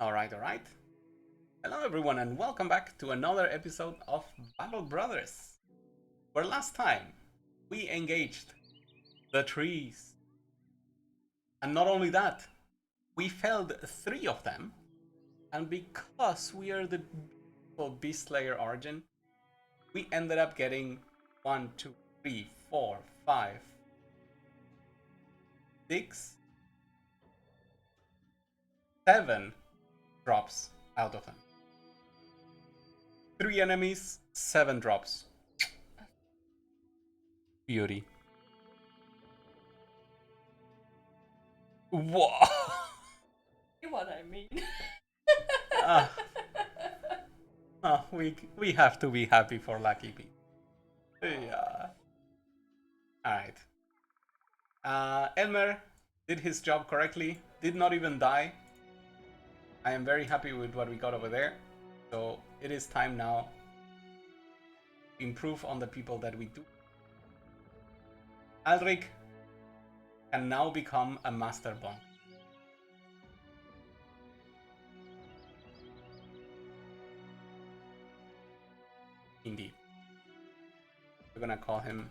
Alright, alright. Hello everyone and welcome back to another episode of Battle Brothers. Where last time we engaged the trees. And not only that, we felled 3 of them. And because we are the beautiful Beast Slayer Origin, we ended up getting 1, 2, 3, 4, 5, 6, 7 drops out of them. 3 enemies, 7 drops. Beauty. Whoa! What I mean. We have to be happy for Lucky Pete. Yeah. Alright. Elmer did his job correctly, did not even die. I am very happy with what we got over there. So it is time now to improve on the people that we do. Alric can now become a master bonk. Indeed. We're gonna call him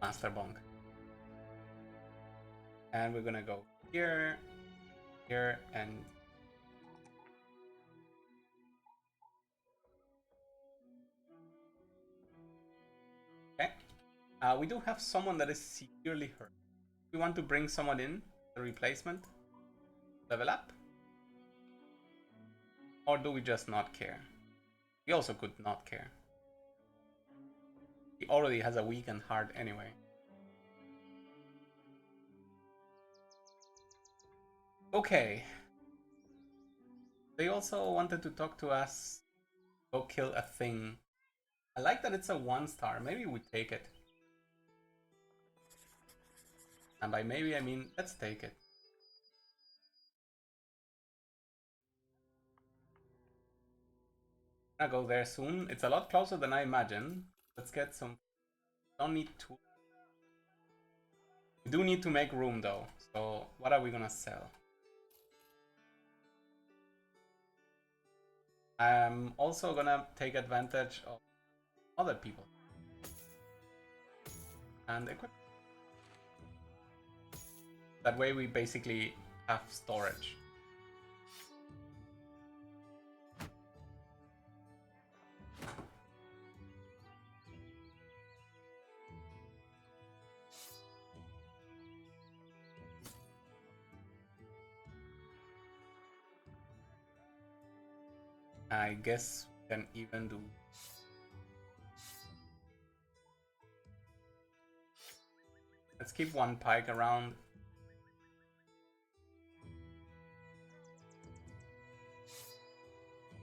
Master Bonk. And we're gonna go here, here, and okay. We do have someone that is severely hurt. We want to bring someone in, the replacement, level up, or do we just not care? We also could not care. He already has a weakened heart anyway. Okay. They also wanted to talk to us. Go kill a thing. I like that it's a 1-star. Maybe we take it. And by maybe I mean let's take it. I'm gonna go there soon. It's a lot closer than I imagined. Let's get some. Don't need to. We do need to make room though. So what are we gonna sell? I'm also gonna take advantage of other people and equip. That way we basically have storage. I guess we can even do. Let's keep one pike around.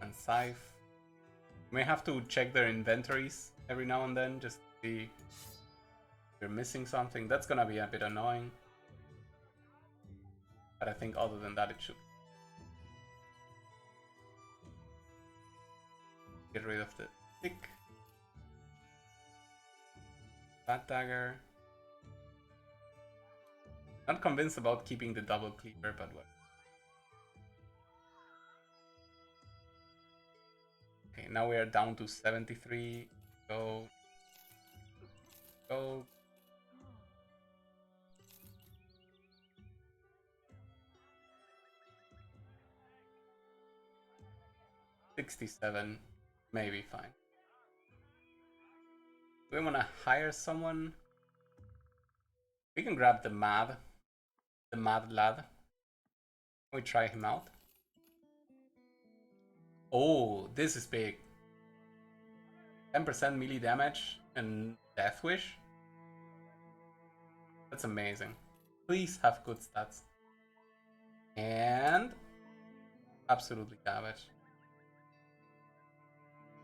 And scythe. We may have to check their inventories every now and then just to see if they're missing something. That's gonna be a bit annoying. But I think other than that it should. Get rid of the stick. Bat dagger. Not convinced about keeping the double cleaver, but what? Okay, now we are down to 73. Go. Go. $67. Maybe fine. Do we want to hire someone? We can grab the mad lad. Can we try him out? Oh, this is big. 10% melee damage and Death Wish? That's amazing. Please have good stats. And absolutely damage.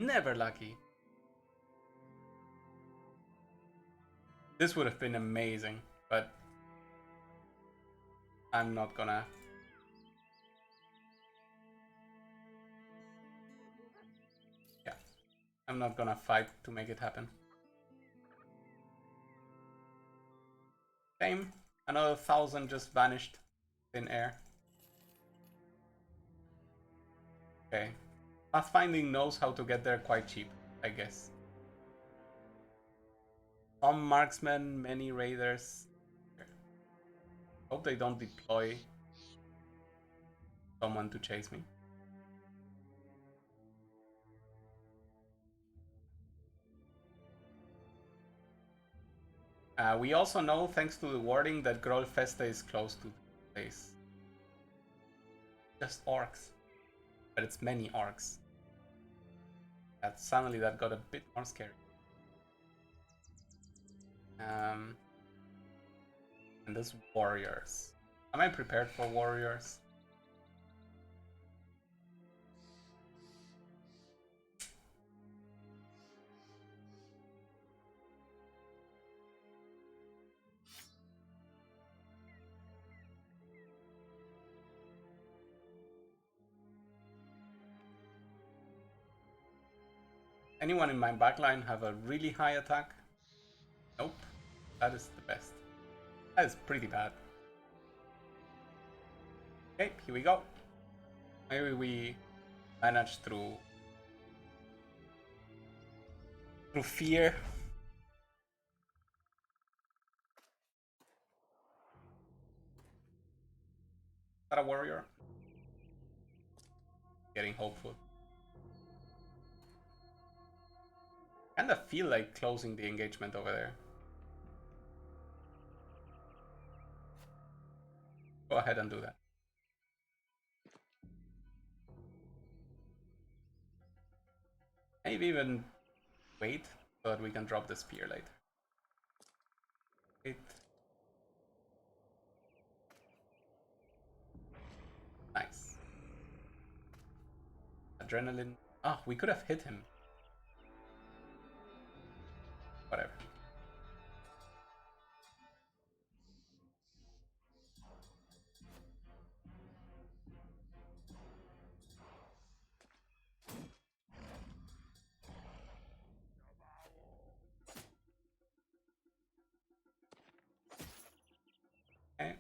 Never lucky. This would have been amazing, but I'm not gonna. Yeah, I'm not gonna fight to make it happen. Same. Another 1,000 just vanished in air. Okay. Pathfinding knows how to get there quite cheap, I guess. Some marksmen, many raiders. Hope they don't deploy someone to chase me. We also know, thanks to the wording, that Grolfeste is close to the place. Just orcs. But it's many orcs. Suddenly that got a bit more scary. And there's warriors. Am I prepared for warriors? Anyone in my backline have a really high attack? Nope. That is the best. That is pretty bad. Okay, here we go. Maybe we manage through fear. Is that a warrior? Getting hopeful. Kinda feel like closing the engagement over there. Go ahead and do that. Maybe even wait so that we can drop the spear later. Wait. Nice. Adrenaline. Ah, we could have hit him. Whatever. Okay.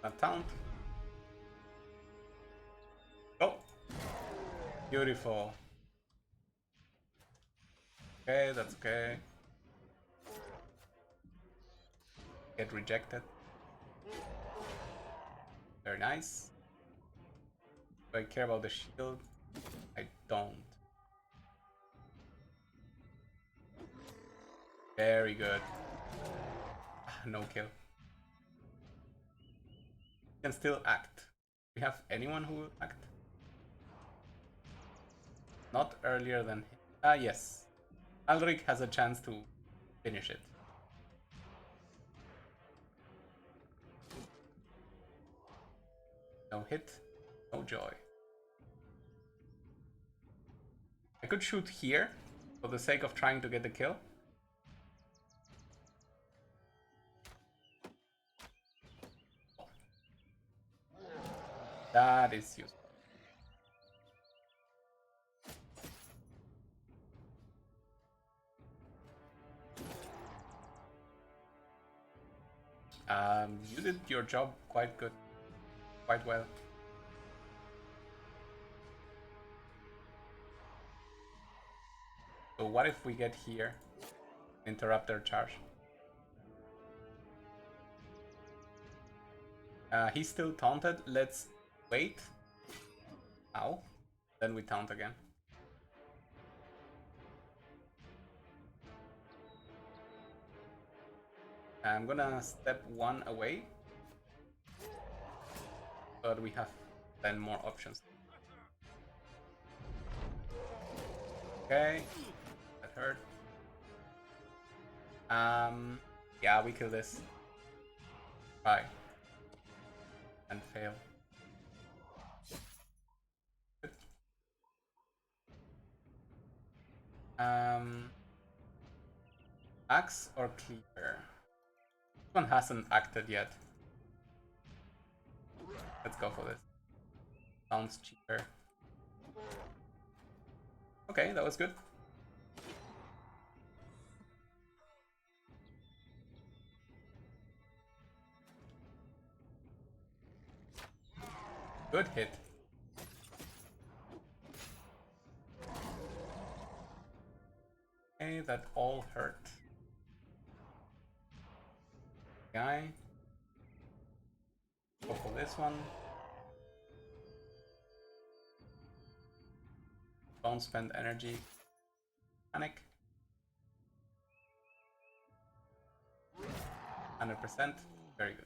A taunt. Go. Beautiful. Okay, that's okay. Get rejected. Very nice. Do I care about the shield? I don't. Very good. No kill. Can still act. We have anyone who will act? Not earlier than him. Ah, yes. Alric has a chance to finish it. No hit, no joy. I could shoot here for the sake of trying to get the kill. That is useful. You did your job quite good, quite well. So what if we get here, interrupt their charge? He's still taunted. Let's wait. Ow. Then we taunt again. I'm gonna step one away so that we have then more options. Okay, that hurt. Yeah, we kill this. Try. And fail. Good. Axe or cleaver? This one hasn't acted yet. Let's go for this. Sounds cheaper. Okay, that was good. Good hit. Okay, that all hurt. Guy. Go for this one. Don't spend energy. Panic. 100%. Very good.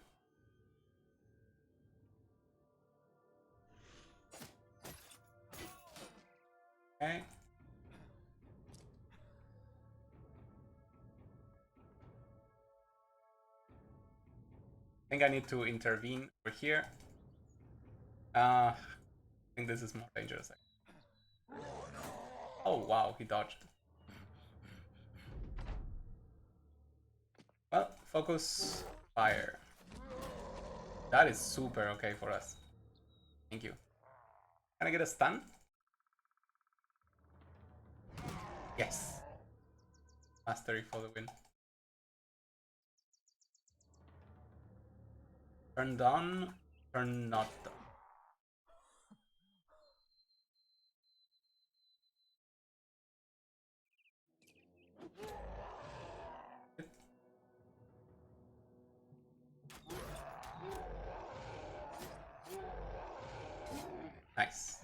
Okay. I think I need to intervene over here. I think this is more dangerous. Oh wow, he dodged. Well, focus fire. That is super okay for us. Thank you. Can I get a stun? Yes. Mastery for the win. Turn done, turn not done. Nice.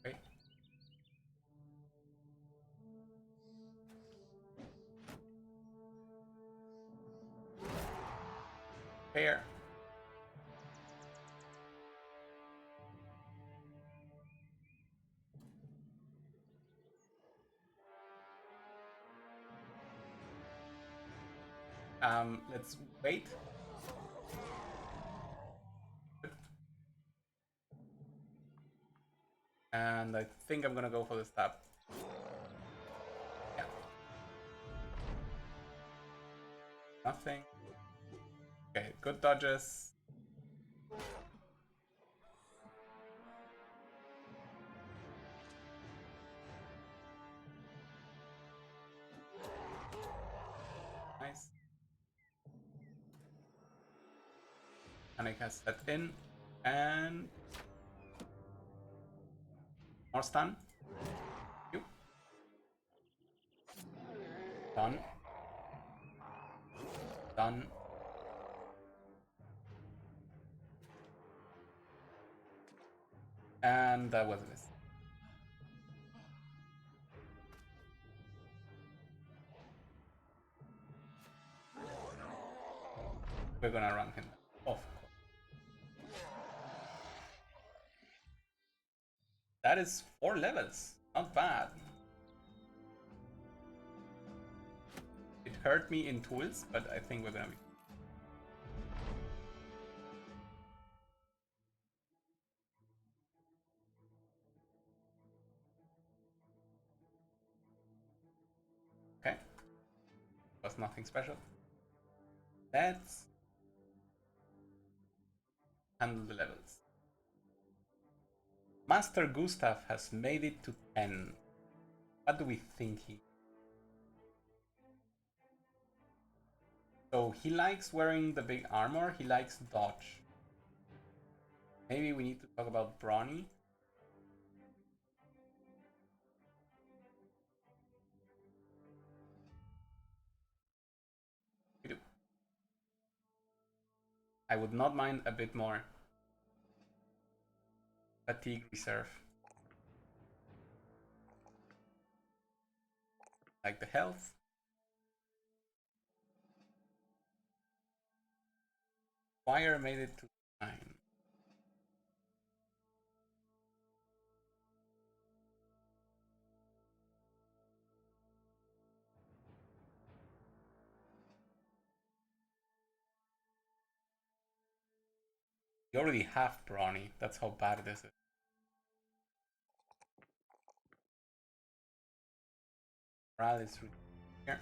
Great. Fair. Let's wait. And I think I'm gonna go for the stab. Yeah. Nothing. Okay, good dodges. Nice. Panic has set in. And more stun. You. Done. Done. And that was a miss. We're gonna run him off. That is 4 levels. Not bad. It hurt me in tools, but I think we're gonna be. Okay. Was nothing special. Let's handle the levels. Master Gustav has made it to 10. What do we think he? So he likes wearing the big armor, he likes dodge. Maybe we need to talk about Brawny. We do. I would not mind a bit more fatigue reserve. Like the health. Fire made it to 9. You already have brawny. That's how bad this is. Morale is really here.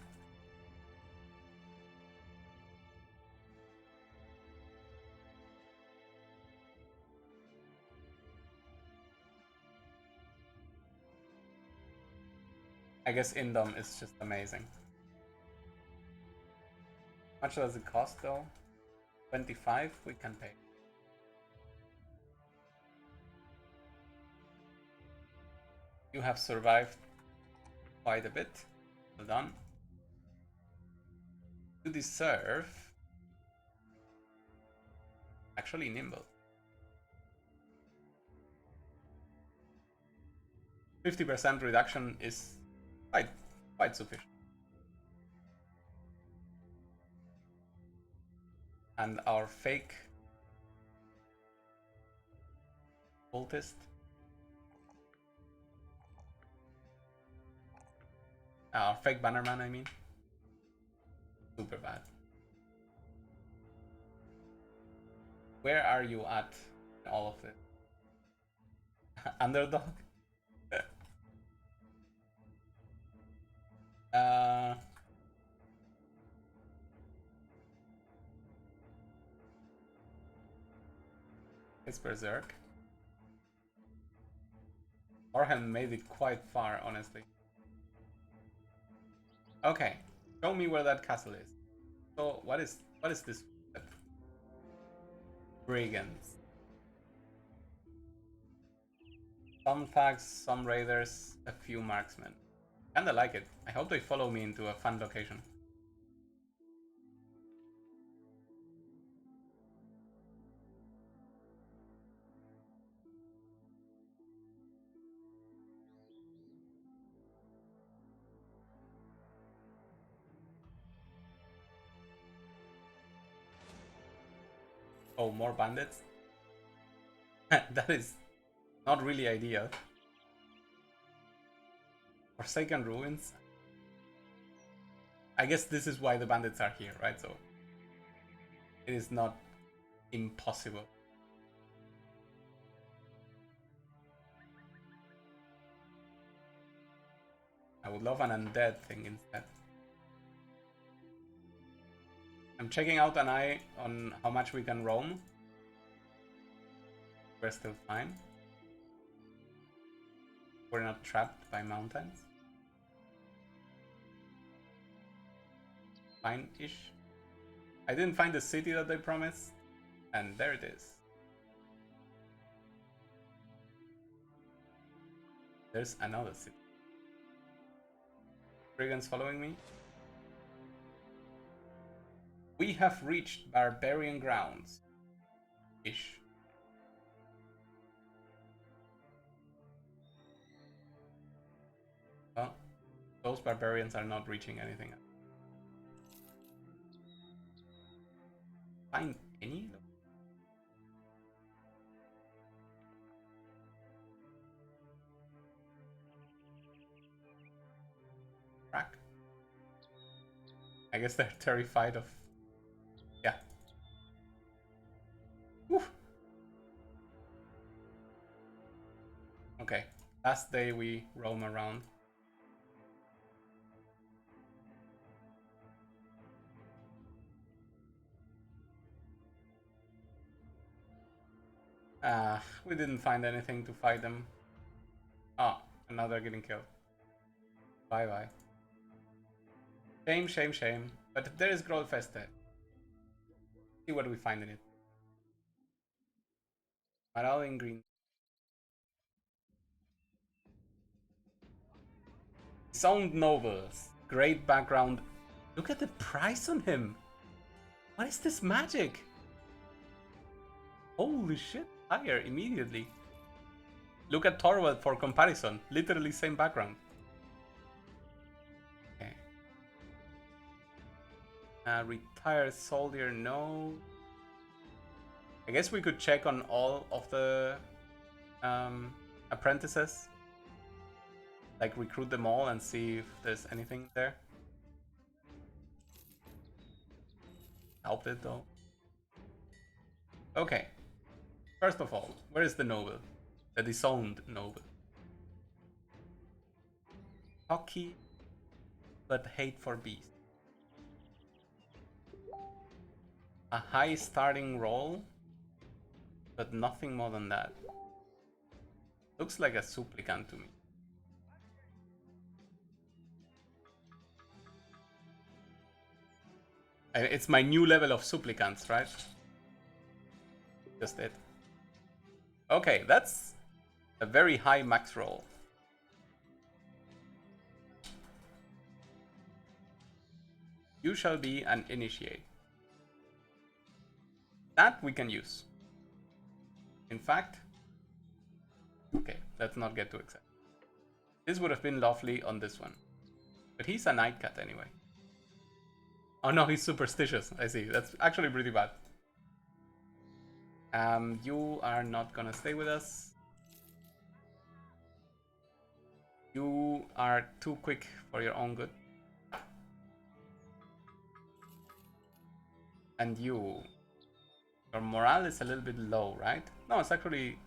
I guess Indom is just amazing. How much does it cost though? 25 we can pay. You have survived quite a bit. Well done. You deserve actually nimble. 50% reduction is quite sufficient. And our fake cultist. Our fake bannerman, I mean. Super bad. Where are you at in all of this? Underdog? It's Berserk. Orhan made it quite far, honestly. Okay, show me where that castle is. So what is this? Brigands. Some thugs, some raiders, a few marksmen. Kinda like it. I hope they follow me into a fun location. Oh, more bandits? That is not really ideal. Forsaken ruins? I guess this is why the bandits are here, right? So it is not impossible. I would love an undead thing instead. I'm checking out an eye on how much we can roam. We're still fine. We're not trapped by mountains. Fine-ish. I didn't find the city that they promised, and there it is. There's another city. Brigands following me. We have reached barbarian grounds. Ish. Well, those barbarians are not reaching anything. Find any? Crack. I guess they're terrified of... Yeah. Whew. Okay. Last day we roam around. We didn't find anything to fight them. Oh, another getting killed. Bye-bye. Shame, shame, shame. But there is Grollfeste. See what we find in it. Morale in green. Sound nobles. Great background. Look at the price on him. What is this magic? Holy shit. Higher immediately. Look at Torvald for comparison. Literally same background. Okay. Retired soldier, no. I guess we could check on all of the apprentices. Like recruit them all and see if there's anything there. Helped it though. Okay. First of all, where is the noble? The disowned noble. Cocky, but hate for beasts. A high starting roll, but nothing more than that. Looks like a supplicant to me. It's my new level of supplicants, right? Just it. Okay, that's a very high max roll. You shall be an initiate. That we can use. In fact, okay, let's not get too excited. This would have been lovely on this one. But he's a nightcat anyway. Oh no, he's superstitious. I see. That's actually pretty bad. You are not gonna stay with us. You are too quick for your own good. And your morale is a little bit low, right? No, it's actually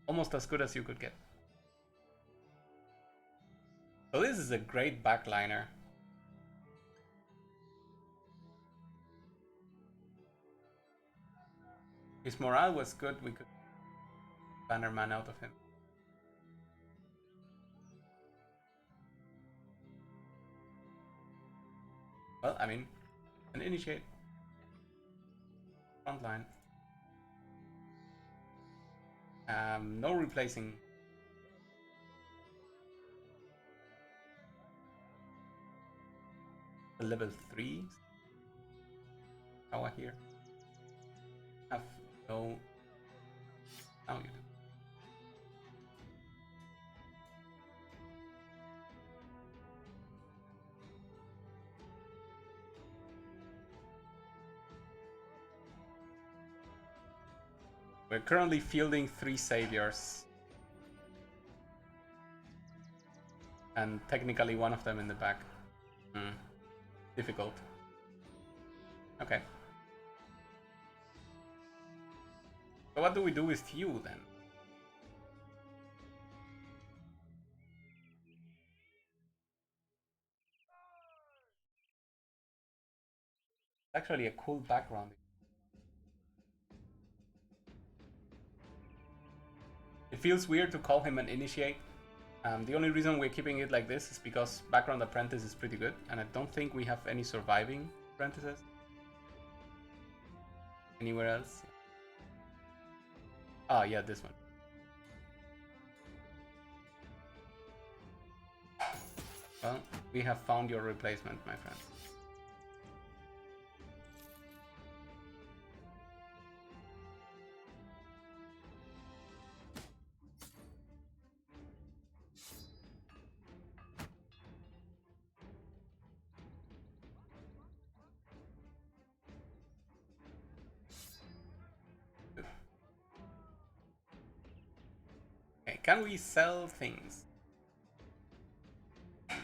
almost as good as you could get. So this is a great backliner. His morale was good, we could bannerman out of him. Well, I mean, an initiate. Frontline. No replacing. The level 3 tower here. Have no. Now you do. We're currently fielding 3 saviors. And technically one of them in the back. Difficult. Okay. So what do we do with you then? It's actually a cool background. It feels weird to call him an initiate. The only reason we're keeping it like this is because background apprentice is pretty good, and I don't think we have any surviving apprentices anywhere else. Ah, yeah, this one. Well, we have found your replacement, my friend. Okay, can we sell things?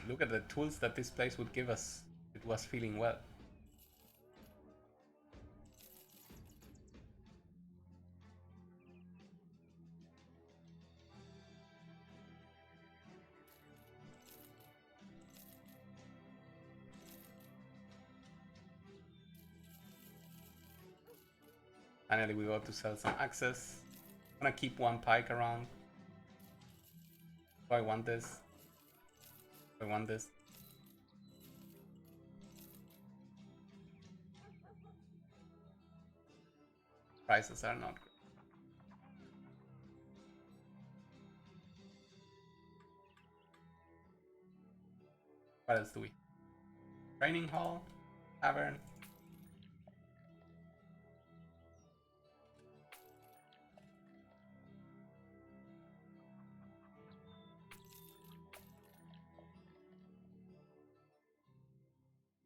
Look at the tools that this place would give us. It was feeling well. Finally, we got to sell some access. I'm gonna keep one pike around. Do I want this? Do I want this? Prices are not good. What else do we? Training hall, tavern.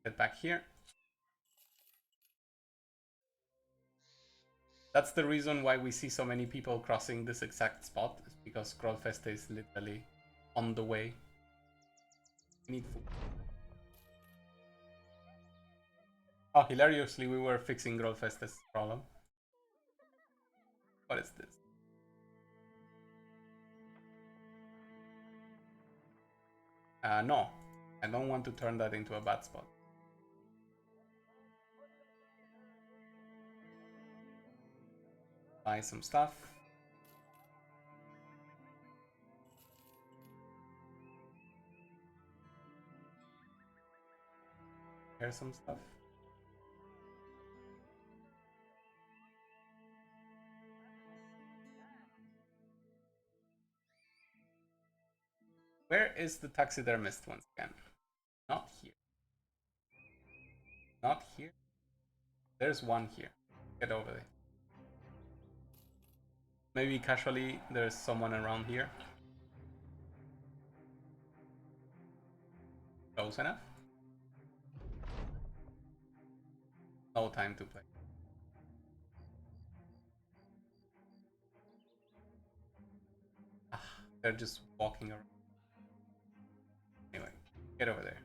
Get back here. That's the reason why we see so many people crossing this exact spot, is because Grolfeste is literally on the way. We need food. Oh, hilariously, we were fixing Grolfeste's problem. What is this? No, I don't want to turn that into a bad spot. Buy some stuff. Here's some stuff. Where is the taxidermist once again? Not here. Not here. There's one here. Get over there. Maybe casually there's someone around here. Close enough. No time to play. Ah, they're just walking around. Anyway, get over there.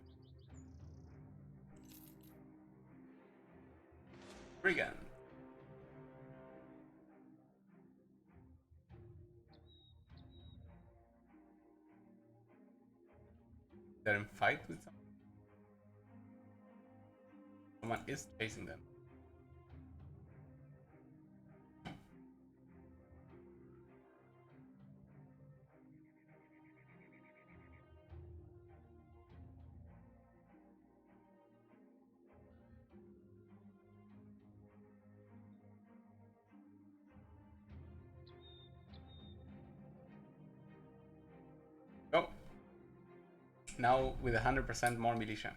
Brigand. They're in fight with someone. Someone is chasing them. Go. Now with 100% more militia.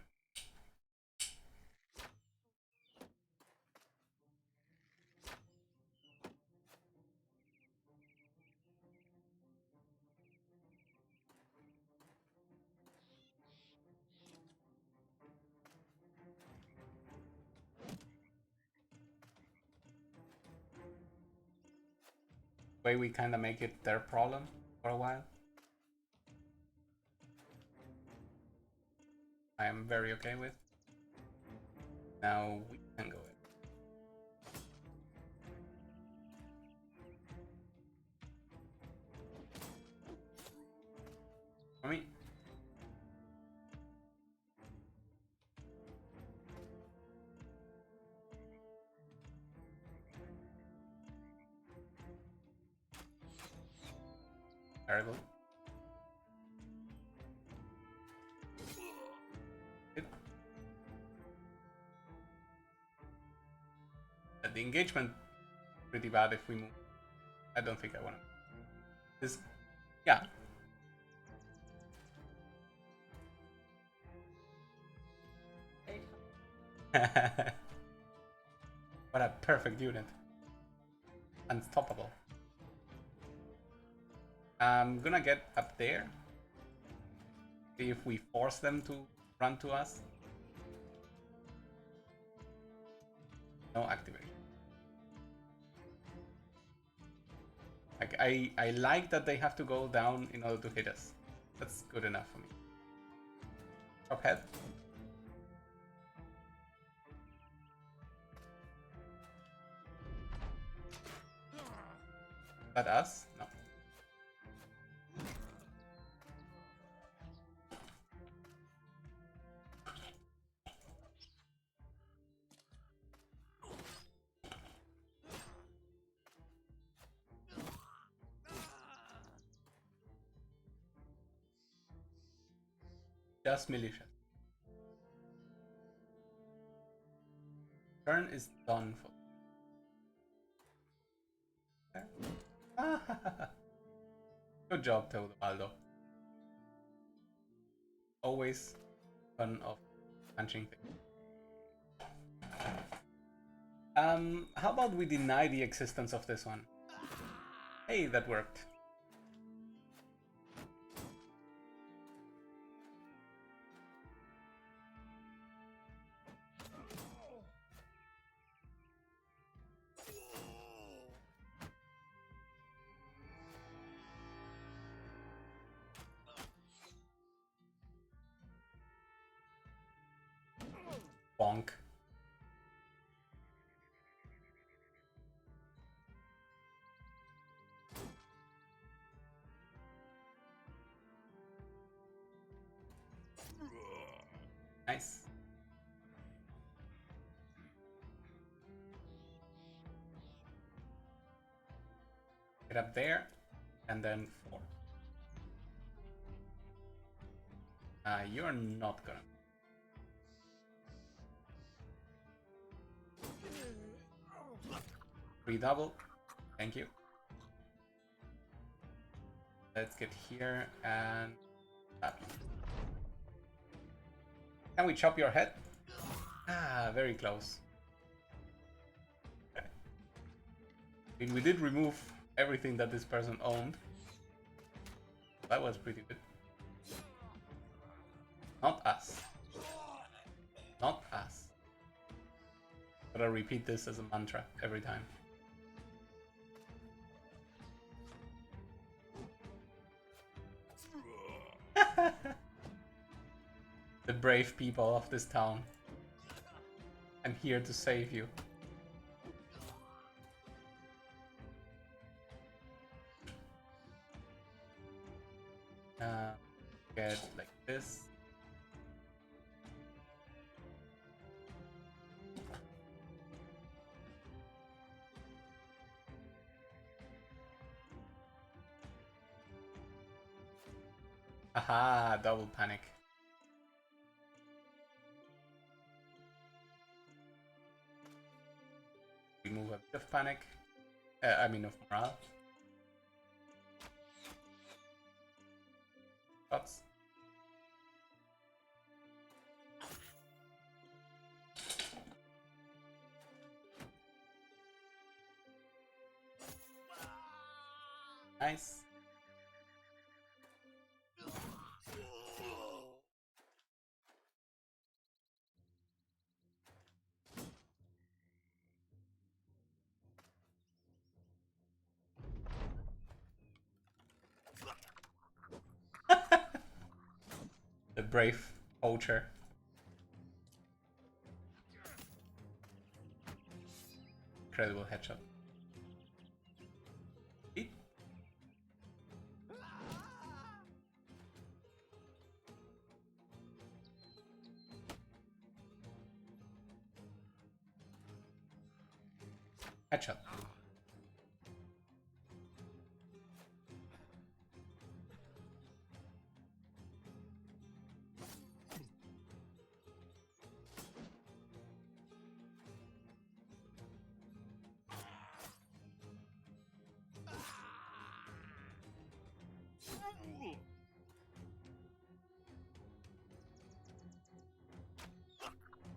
Way we kind of make it their problem for a while. I am very okay with. Now we can go in. For me. Terrible. The engagement pretty bad if we move. I don't think I want to. This, yeah. What a perfect unit. Unstoppable. I'm gonna get up there. See if we force them to run to us. No activation. Like I like that they have to go down in order to hit us. That's good enough for me. Top head. Is that us? No. Just militia. Turn is done for. Good job, Teobaldo. Always fun of punching things. How about we deny the existence of this one? Hey, that worked. Bonk. Nice. Get up there, and then 4. You're not gonna. Redouble. Thank you. Let's get here and tap you. Can we chop your head? Ah, very close. Okay. I mean, we did remove everything that this person owned. That was pretty good. Not us. Not us. Gotta repeat this as a mantra every time. The brave people of this town. I'm here to save you. Get like this. Aha, double panic. Remove a bit of panic. I mean of morale. Shots. Nice. The brave poacher. Incredible headshot. Eat. Headshot.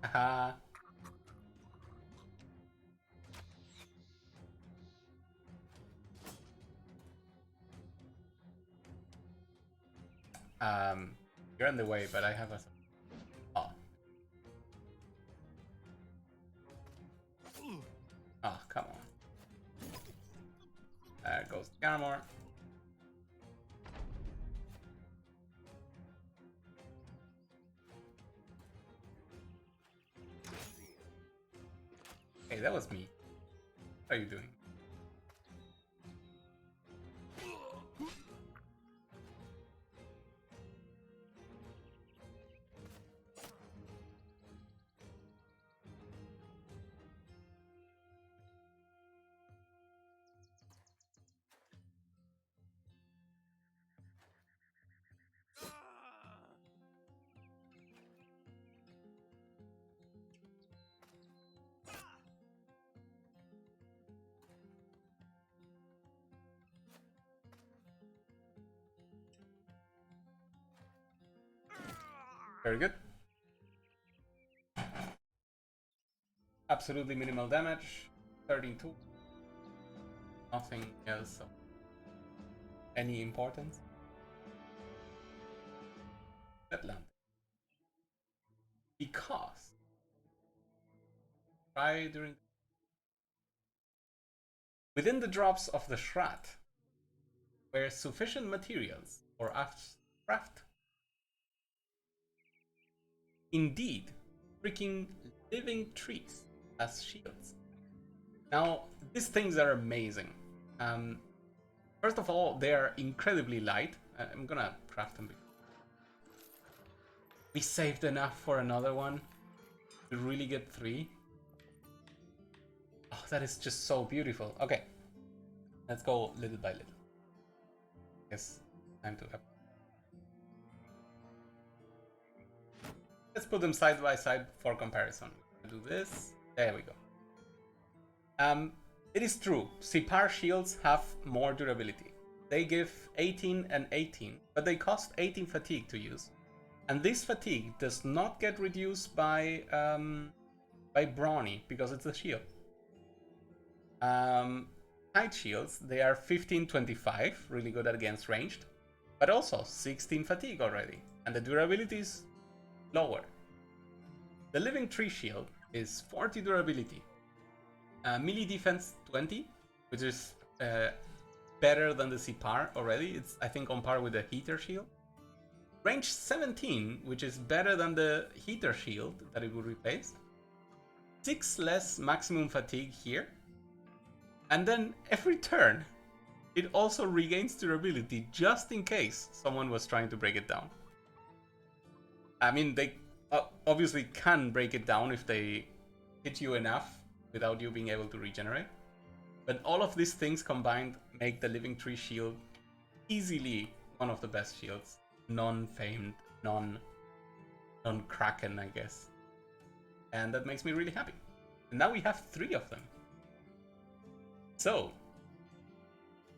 Haha. You're in the way, but I have a. Oh. Oh, come on. There goes the armor. Hey, that was me. What are you doing? Very good. Absolutely minimal damage. 13-2. Nothing else of any importance. Atlantic. Because try during within the drops of the Shrat were sufficient materials for craft. Indeed, freaking living trees as shields. Now, these things are amazing. First of all, they are incredibly light. I'm gonna craft them. We saved enough for another one to really get 3. Oh, that is just so beautiful. Okay, let's go little by little. Yes, time to up. Let's put them side by side for comparison. Do this. There we go. It is true, Sipar shields have more durability. They give 18 and 18, but they cost 18 fatigue to use. And this fatigue does not get reduced by Brawny, because it's a shield. Tight shields, they are 15-25, really good against ranged, but also 16 fatigue already, and the durability is lower. The Living Tree shield is 40 durability, melee defense 20, which is better than the Sipar already. It's, I think, on par with the Heater shield. Range 17, which is better than the Heater shield that it would replace. 6 less maximum fatigue here. And then every turn, it also regains durability just in case someone was trying to break it down. I mean, they obviously can break it down if they hit you enough without you being able to regenerate. But all of these things combined make the Living Tree shield easily one of the best shields. Non-famed, non-Kraken, I guess. And that makes me really happy. And now we have 3 of them. So,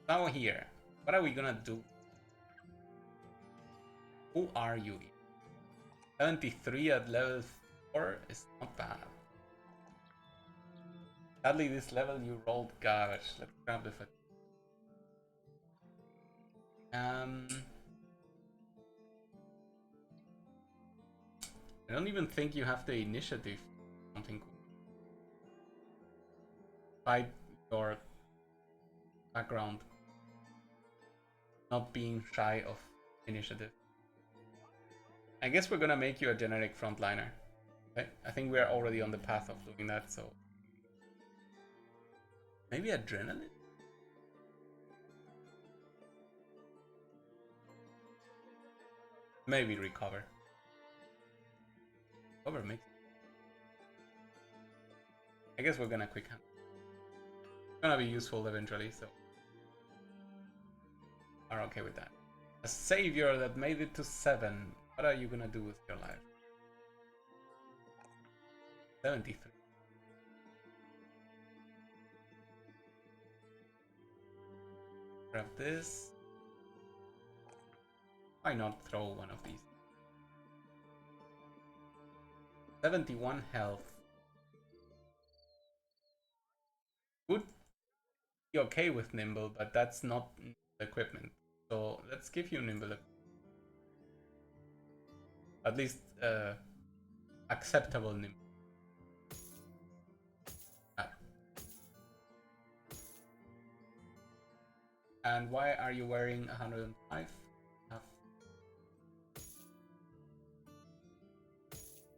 now here, what are we gonna do? Who are you? 73 at level 4 is not bad. Sadly, this level you rolled garbage. Let's grab the fatigue. I don't even think you have the initiative. Something cool. Fight your background. Not being shy of initiative. I guess we're gonna make you a generic frontliner. Okay? I think we're already on the path of doing that, so. Maybe adrenaline? Maybe recover. Recover makes. I guess we're gonna quick hand. It's gonna be useful eventually, so. Are okay with that. A savior that made it to 7. What are you gonna do with your life? 73. Grab this. Why not throw one of these? 71 health. Would be okay with Nimble, but that's not equipment. So let's give you Nimble. At least acceptable Nimble. And why are you wearing 105?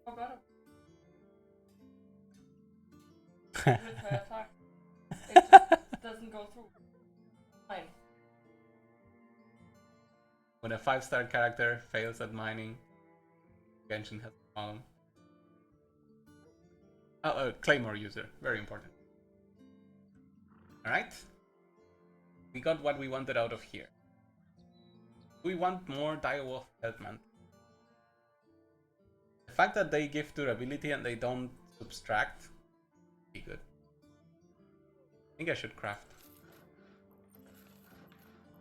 Oh god. With her attack, it just doesn't go through. Fine. When a 5-star character fails at mining, Genshin has a problem. Oh, Claymore user, very important. Alright. We got what we wanted out of here. We want more Direwolf Headman. The fact that they give durability and they don't subtract, be good. I think I should craft.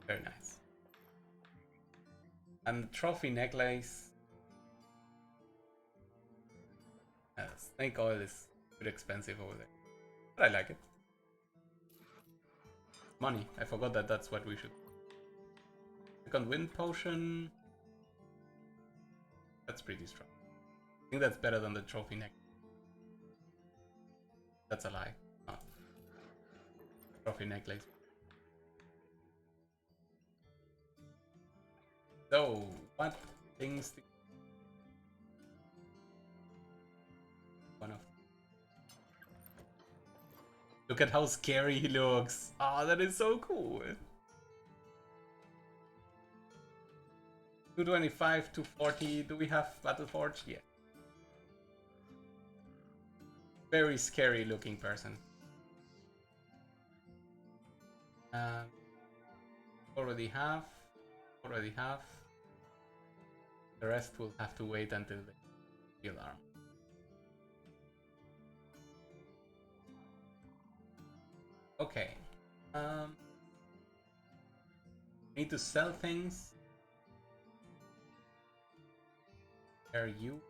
Very nice. And the trophy necklace. Snake oil is a bit expensive over there, but I like it. Money. I forgot that that's what we should. Second wind potion. That's pretty strong. I think that's better than the trophy neck. That's a lie. Oh. Trophy necklace. So, what things? One of. Look at how scary he looks. Ah, oh, that is so cool. 225, 240. Do we have Battleforge? Yeah. Very scary looking person. Already have. The rest will have to wait until the heal arm. Okay. Need to sell things. Are you?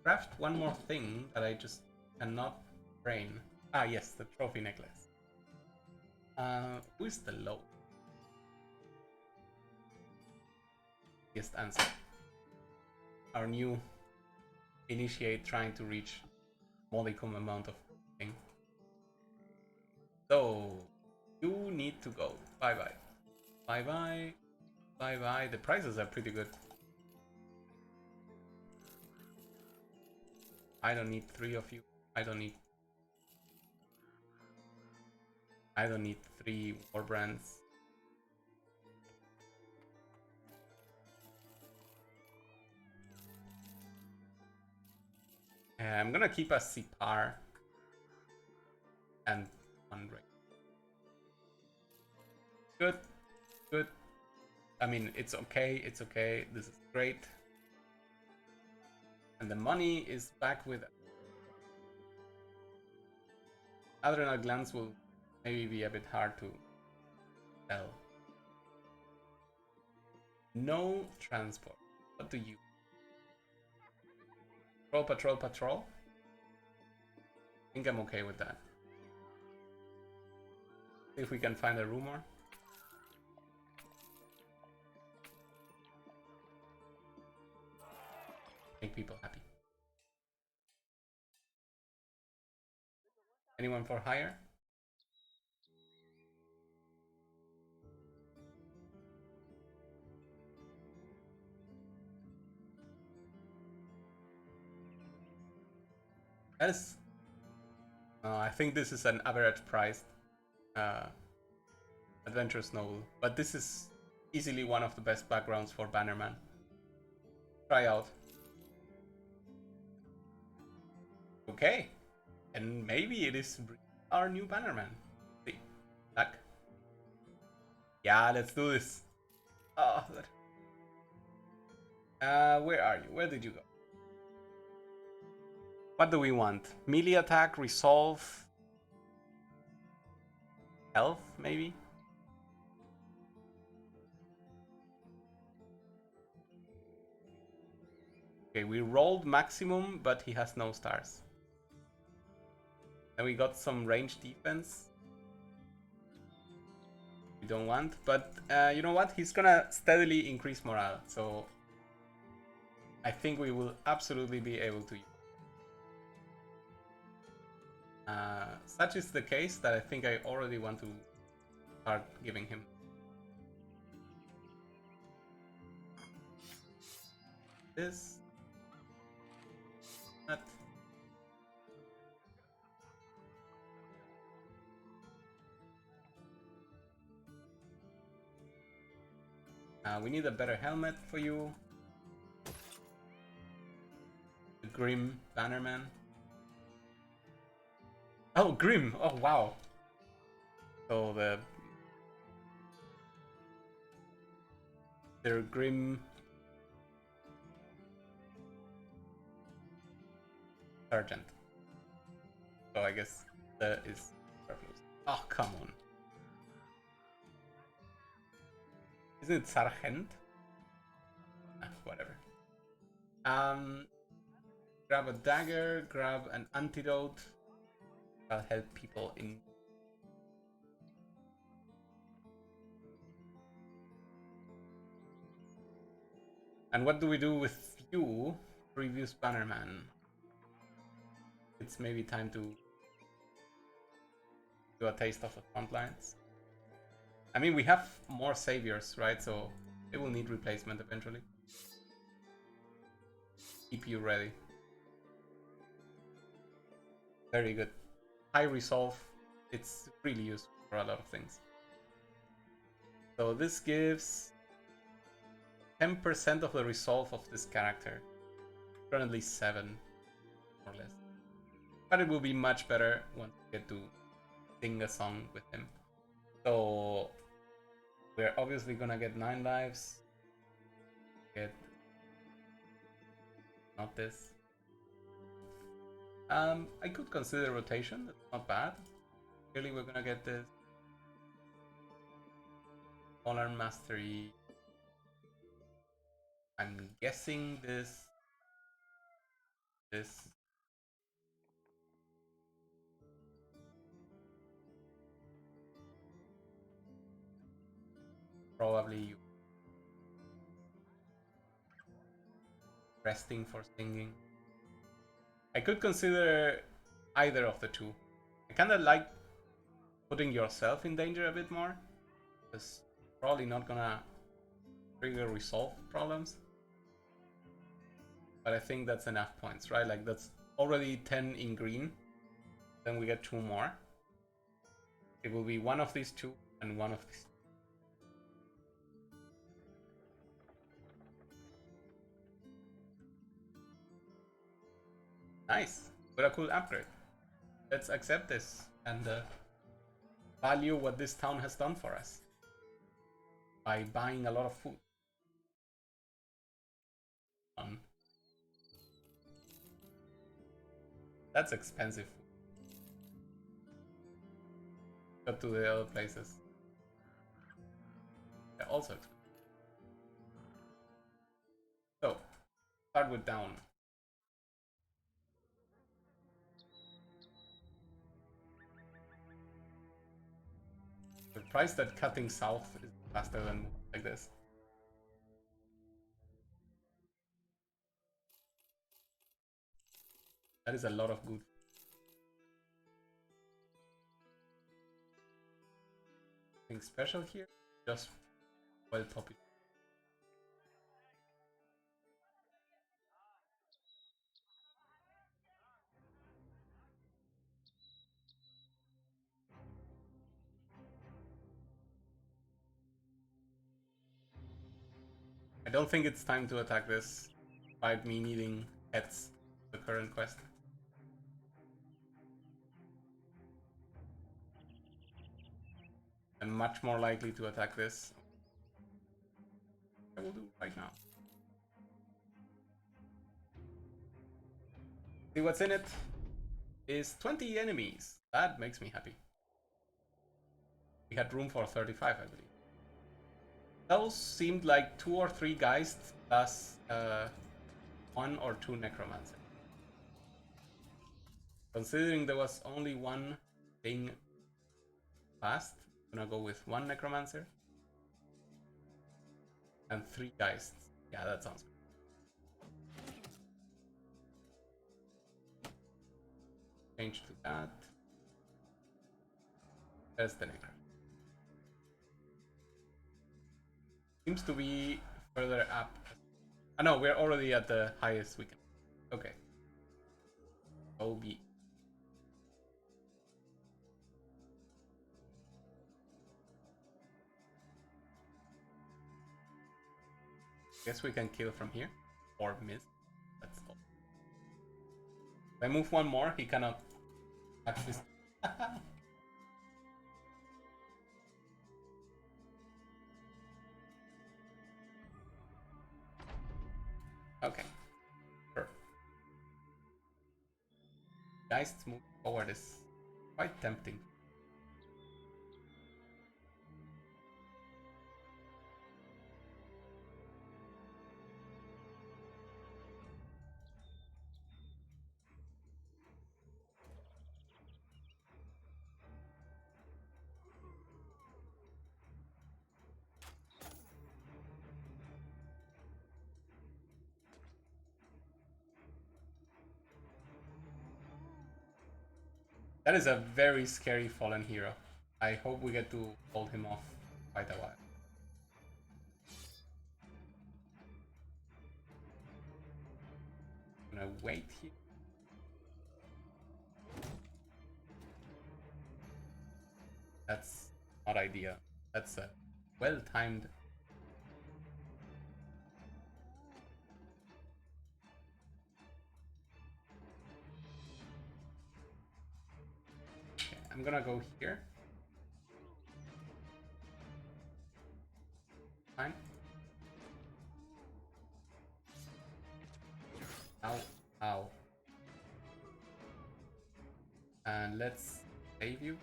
Craft one more thing that I just cannot brain. Ah, yes, the trophy necklace. Who is the low? Yes, answer. Our new initiate trying to reach modicum amount of thing. So you need to go. Bye bye. Bye bye. Bye bye. The prices are pretty good. I don't need 3 of you. I don't need 3 war brands. I'm gonna keep a Sipar and 1 ring. Good, good. I mean, it's okay, it's okay. This is great. And the money is back with Adrenal Glands will maybe be a bit hard to sell. No transport. What do you? Patrol, patrol. I think I'm okay with that. See if we can find a rumor. Make people happy. Anyone for hire? That is... I think this is an average priced Adventurous Noble. But this is easily one of the best backgrounds for Bannerman. Try out. Okay. And maybe it is our new Bannerman. See. Back. Yeah, let's do this. Oh, where are you? Where did you go? What do we want? Melee attack, resolve, health, maybe? Okay, we rolled maximum, but he has no stars. And we got some range defense. We don't want, but you know what? He's gonna steadily increase morale, so I think we will absolutely be able to use. Such is the case that I think I already want to start giving him. This. That. We need a better helmet for you. The Grim Bannerman. Oh, Grim! Oh, wow! So they're Grim Sargeant. So I guess that is superfluous. Oh, come on. Isn't it Sargent? Whatever. Grab a dagger, grab an antidote. I'll help people in. And what do we do with you, previous Bannerman? It's maybe time to do a taste of the front lines. I mean, we have more saviors, right? So they will need replacement eventually. Keep you ready. Very good. High resolve. It's really useful for a lot of things. So this gives 10% of the resolve of this character. Currently 7, more or less. But it will be much better once we get to sing a song with him. So we're obviously gonna get 9 lives. Get not this. I could consider rotation. That's not bad. Clearly, we're gonna get this Polar Mastery. I'm guessing this. Probably you resting for singing. I could consider either of the two. I kind of like putting yourself in danger a bit more, because probably not gonna trigger resolve problems. But I think that's enough points, right? Like that's already 10 in green. Then we get 2 more. It will be one of these 2 and one of these. Nice. What a cool upgrade. Let's accept this and value what this town has done for us by buying a lot of food. That's expensive food. Up to the other places. They're also expensive. So, start with down. Surprised that cutting south is faster than like this. That is a lot of good. Nothing special here, just well popular. I don't think it's time to attack this, despite me needing heads the current quest. I'm much more likely to attack this. I will do right now. See what's in it? Is 20 enemies. That makes me happy. We had room for 35, I believe. Those seemed like 2 or 3 geists plus 1 or 2 necromancer. Considering there was only one thing fast, I'm gonna go with 1 necromancer and 3 geists. Yeah, that sounds good. Change to that. There's the necro. Seems to be further up. Oh no, we're already at the highest we can. Okay. OB. Guess we can kill from here. Or miss. That's all. If I move 1 more, he cannot catch this. Okay. Sure. Geists move forward is quite tempting. That is a very scary fallen hero. I hope we get to hold him off quite a while. I'm gonna wait here. That's not ideal. That's well timed. Okay, I'm gonna go here. Fine. Ow, ow. And let's save you.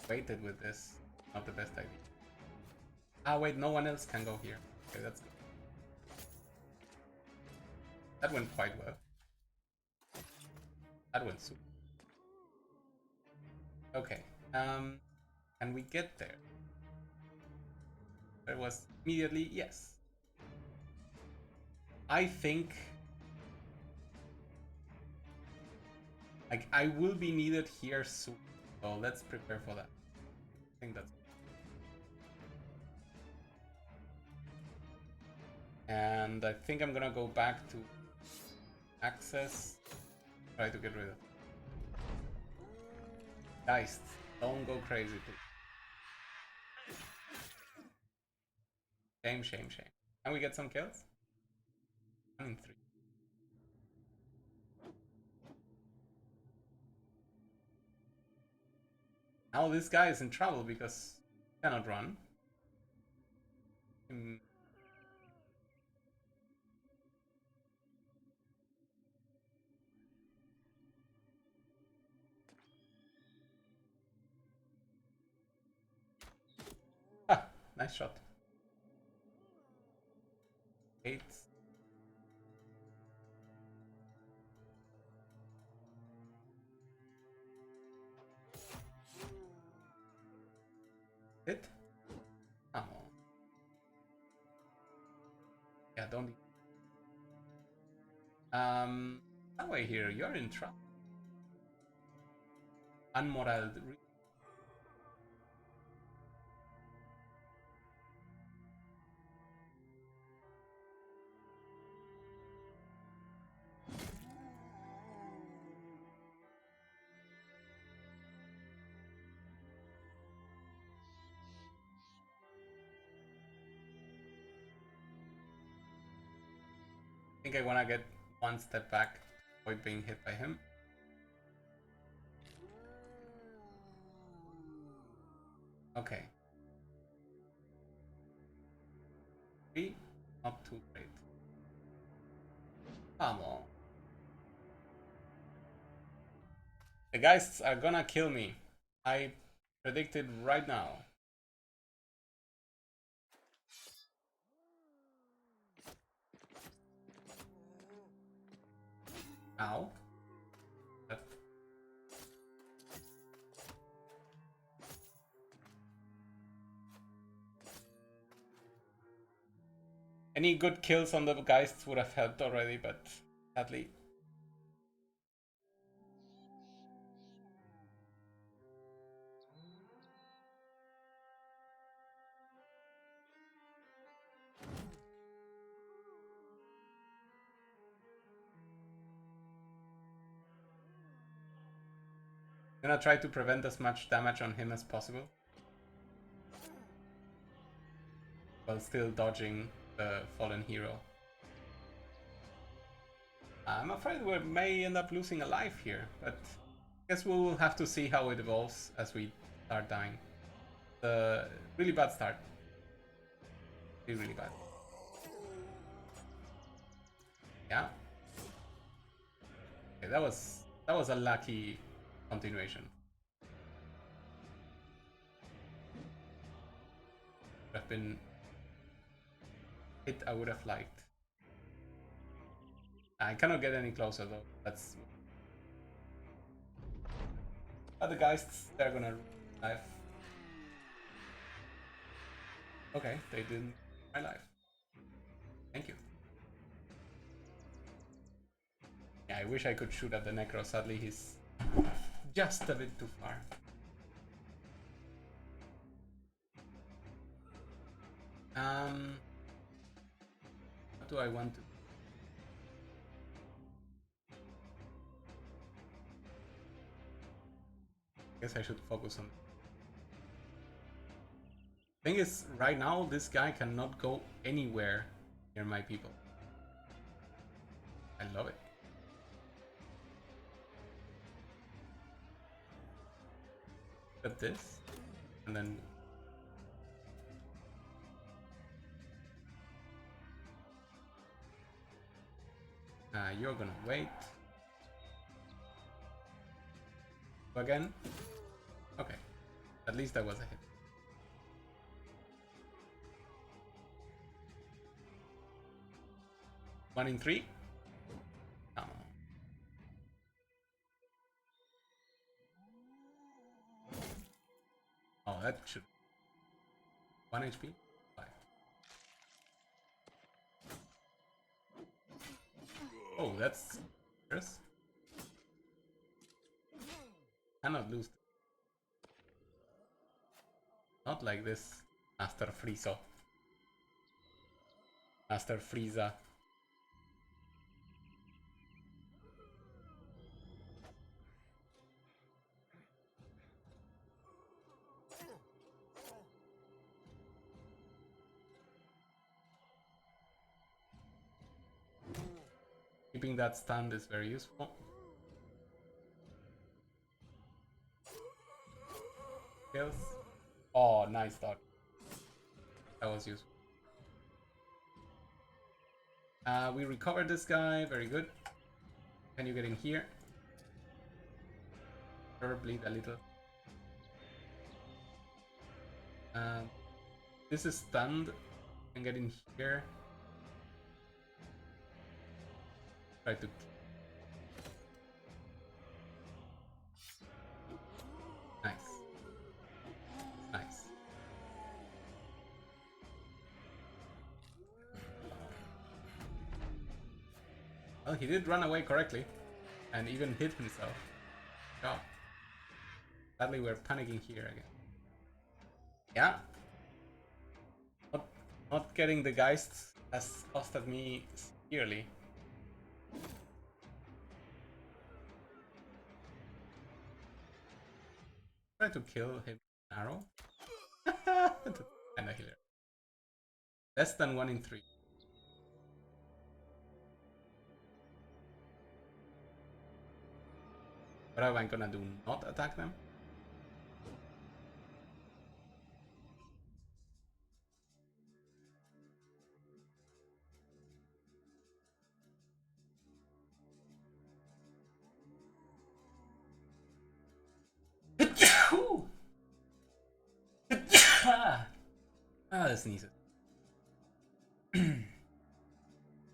Waited with this. Not the best idea. Ah, wait, no one else can go here. Okay, that's good. That went quite well. That went super. Okay, can we get there? There was immediately yes. I think like I will be needed here soon, so let's prepare for that. I think that's. And I think I'm gonna go back to access. Try to get rid of geists. Don't go crazy, please. Shame, shame, shame. Can we get some kills? 1 in 3. Now this guy is in trouble because he cannot run. Ah, nice shot. 8. Hit? Oh. Yeah, don't be. Away here, you're in trouble. Unmoraled. I think I wanna get one step back, avoid being hit by him. Okay. 3, not too great. Come on. The geists are gonna kill me. I predicted right now. Ow. Any good kills on the geists would have helped already, but sadly. I'm gonna try to prevent as much damage on him as possible, while still dodging the fallen hero. I'm afraid we may end up losing a life here, but I guess we'll have to see how it evolves as we start dying. Really bad start. Really, really bad. Yeah. Okay, that was a lucky continuation. Would have been hit I would have liked. I cannot get any closer though. That's other guys, they're gonna life. Okay, they didn't my life. Thank you. Yeah, I wish I could shoot at the Necro. Sadly, he's just a bit too far. What do I want to? I guess I should focus on. Thing is, right now this guy cannot go anywhere near my people. I love it. At this, and then you're gonna wait. Again? Okay. At least that was a hit. One in three? Come on. Oh, that should. 1 HP? 5. Oh, that's. Yes. Cannot lose. Not like this, Master Frieza. Master Frieza. Keeping that stand is very useful. Kills. Oh, nice dodge. That was useful. We recovered this guy. Very good. Can you get in here? Or bleed a little. This is stunned. Can get in here. Try to. Nice. Nice. Well, he did run away correctly. And even hit himself. Oh. Sadly, we're panicking here again. Yeah. Not getting the geists has costed me severely. Try to kill him with an arrow. That's kinda hilarious. Less than 1 in 3. What am I gonna do? Not attack them? The sneezes.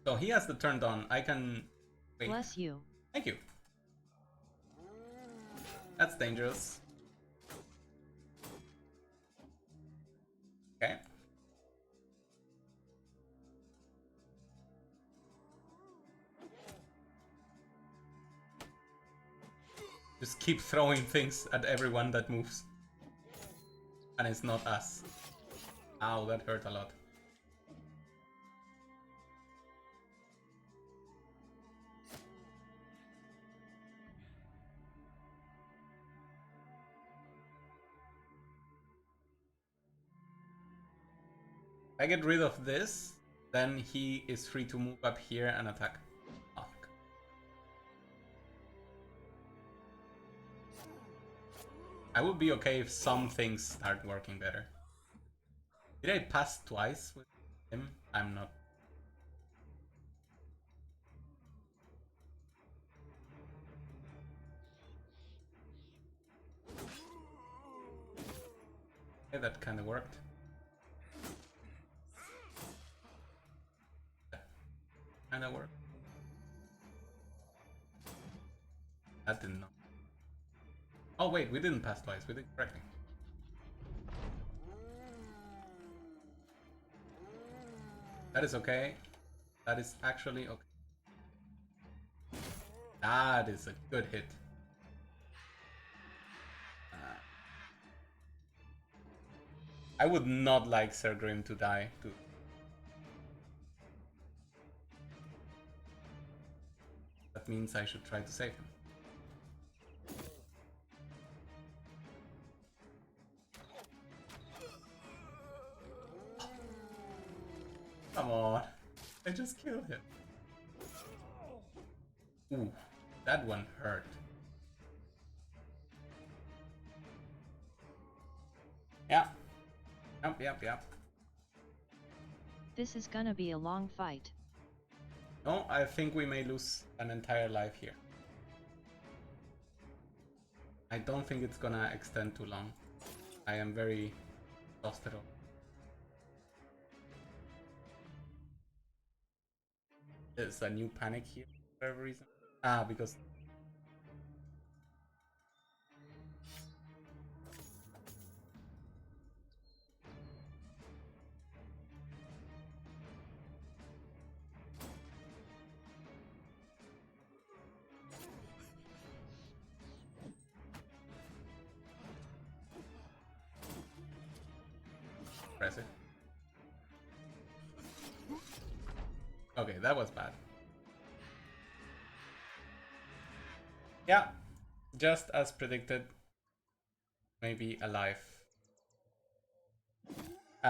So he has the turned on. I can wait. Bless you. Thank you. That's dangerous. Okay. Just keep throwing things at everyone that moves. And it's not us. Ow, that hurt a lot. If I get rid of this, then he is free to move up here and attack. Fuck. I would be okay if some things start working better. Did I pass twice with him? I'm not. Okay, that kind of worked. Kind of worked. That didn't know. Oh wait, we didn't pass twice. We did correctly. That is okay. That is actually okay. That is a good hit. I would not like Sir Grim to die. That means I should try to save him. Come on. I just killed him. Ooh, that one hurt. Yeah. Yep. This is gonna be a long fight. No, I think we may lose an entire life here. I don't think it's gonna extend too long. I am very exhausted. There's a new panic here for whatever reason. Ah, because... Press it. Okay, that was bad. Yeah, just as predicted. Maybe alive.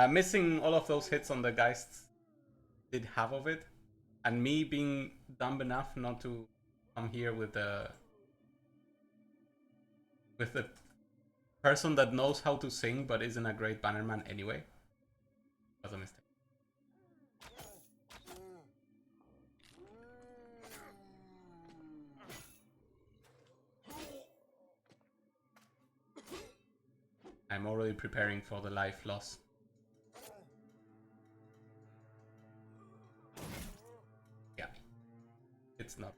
Missing all of those hits on the geists did half of it. And me being dumb enough not to come here with the person that knows how to sing but isn't a great bannerman anyway was a mistake. I'm already preparing for the life loss. Yeah, it's not.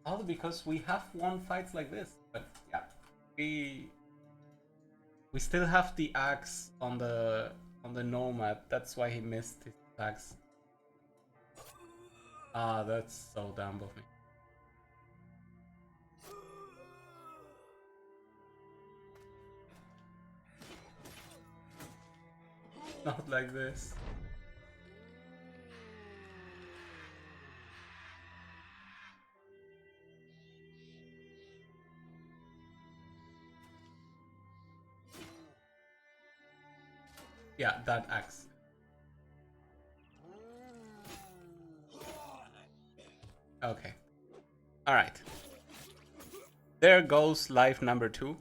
All because we have won fights like this, but yeah, we still have the axe on the nomad. That's why he missed his attacks. Ah, that's so dumb of me. Not like this. Yeah, that axe. Okay. Alright. There goes life number 2.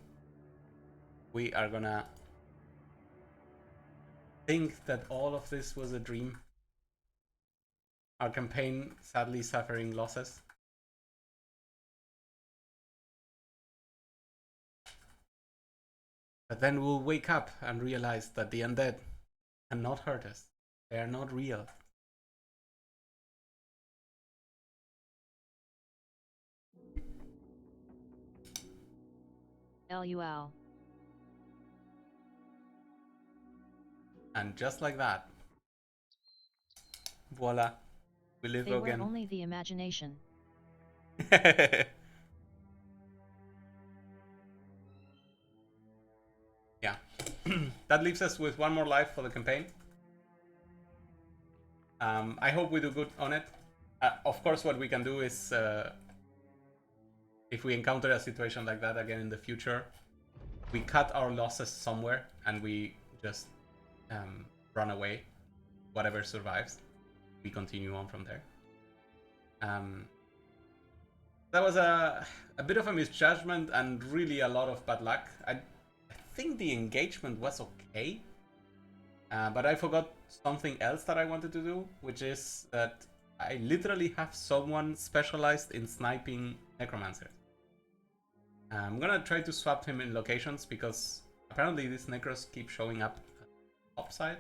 We are gonna think that all of this was a dream. Our campaign sadly suffering losses. But then we'll wake up and realize that the undead cannot hurt us. They are not real. LUL. And just like that, voila, we live They again. were only the imagination. Yeah. That leaves us with one more life for the campaign. I hope we do good on it. Of course, what we can do is, if we encounter a situation like that again in the future, we cut our losses somewhere and we just run away. Whatever survives, we continue on from there. That was a bit of a misjudgment and really a lot of bad luck. I think the engagement was okay, but I forgot something else that I wanted to do, which is that I literally have someone specialized in sniping necromancers. I'm gonna try to swap him in locations because apparently these necros keep showing up upside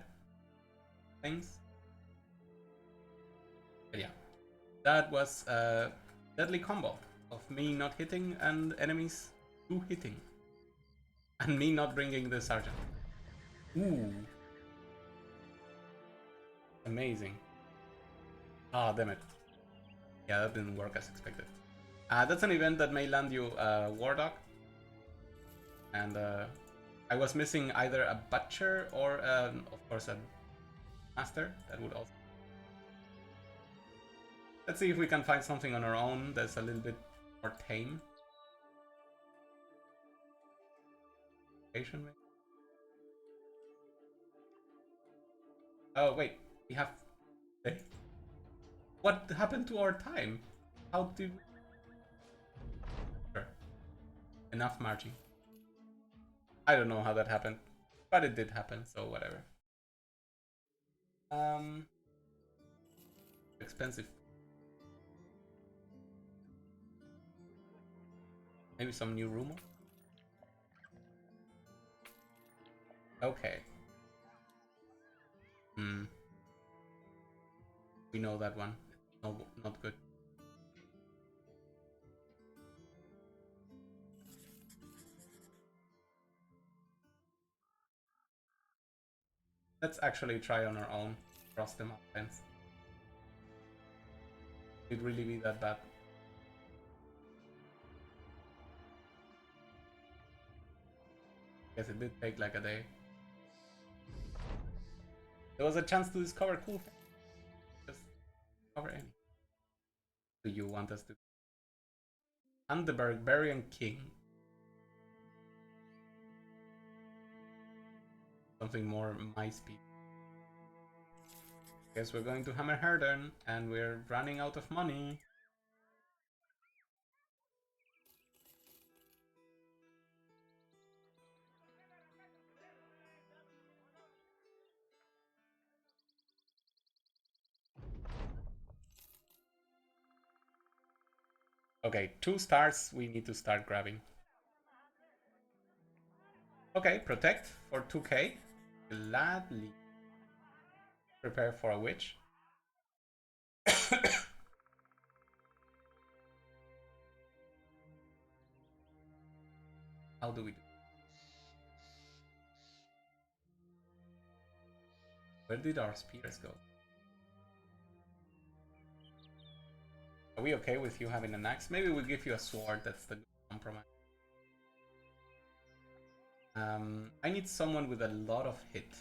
things. But yeah, that was a deadly combo of me not hitting and enemies 2 hitting. And me not bringing the sargeant. Ooh. Amazing. Ah, damn it. Yeah, that didn't work as expected. That's an event that may land you War Dog. And I was missing either a Butcher or, of course, a Master. That would also... Let's see if we can find something on our own that's a little bit more tame. Maybe? Oh, wait. We have... What happened to our time? How did we... Sure. Enough marching. I don't know how that happened, but it did happen, so whatever. Expensive. Maybe some new rumor? Okay. We know that one. No, not good. Let's actually try on our own. Cross the mountains. It'd really be that bad. Guess it did take like a day. There was a chance to discover cool things. Just discover any. Do you want us to? I'm the Barbarian King. Something more my speed. Guess we're going to Hammer Herden, and we're running out of money. Okay, 2 stars we need to start grabbing. Okay, protect for 2k. Gladly. Prepare for a witch. How do we do? Where did our spears go? Are we okay with you having an axe? Maybe we'll give you a sword, that's the compromise. I need someone with a lot of hit.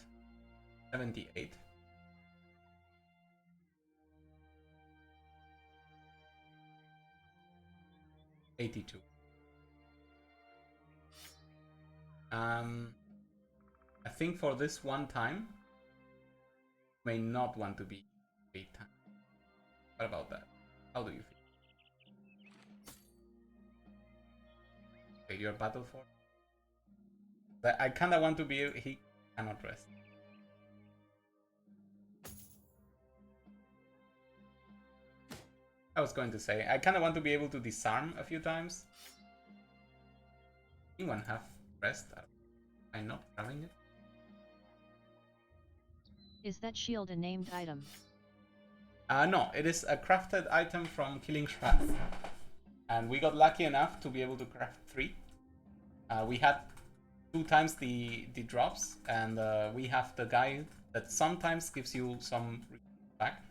78. 82. I think for this one time, may not want to be 8 times. What about that? How do you feel? Okay, your battle for. But I kinda want to be. He cannot rest. I was going to say, I kinda want to be able to disarm a few times. Anyone have rest? I'm not having it. Is that shield a named item? No, it is a crafted item from Killing Shrath. And we got lucky enough to be able to craft 3. We had 2 times the drops, and we have the guy that sometimes gives you some back.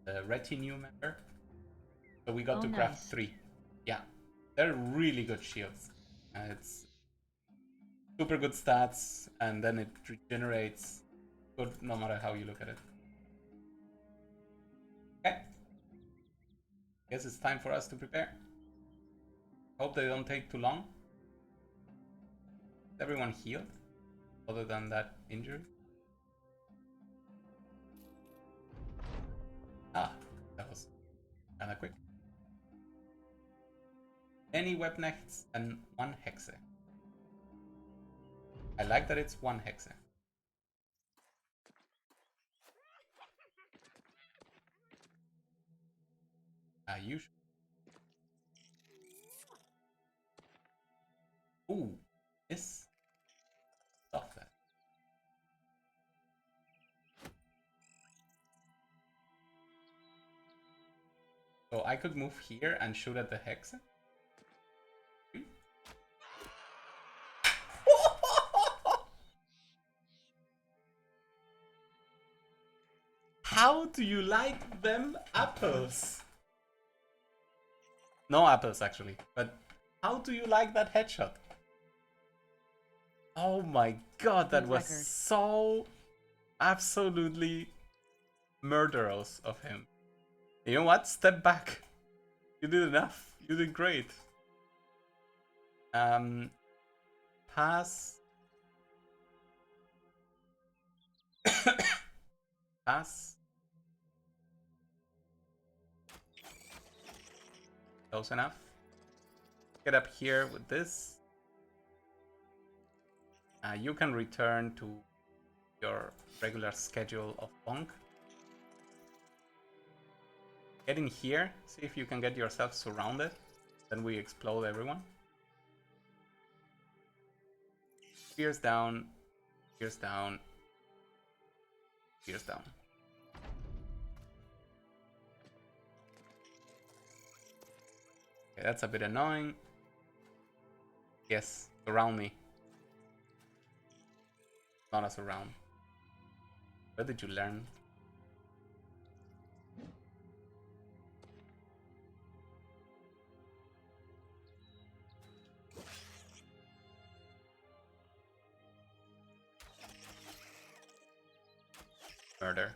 The retinue member. So we got to craft 3. Yeah, they're really good shields. It's super good stats, and then it regenerates good no matter how you look at it. Okay. Guess it's time for us to prepare. Hope they don't take too long. Is everyone healed? Other than that injury? Ah, that was kinda quick. Any weapons and 1 Hexe. I like that it's 1 Hexe. You should. Ooh, yes. Stop that. So I could move here and shoot at the Hexe. How do you like them apples? No apples, actually. But how do you like that headshot? Oh my god, that New was record. so absolutely murderous of him. You know what? Step back. You did enough. You did great. Pass. Pass. Close enough. Get up here with this. You can return to your regular schedule of bonk. Get in here. See if you can get yourself surrounded. Then we explode everyone. Spears down. Spears down. Spears down. Okay, that's a bit annoying. Yes, surround me. Not us around. Where did you learn? Murder.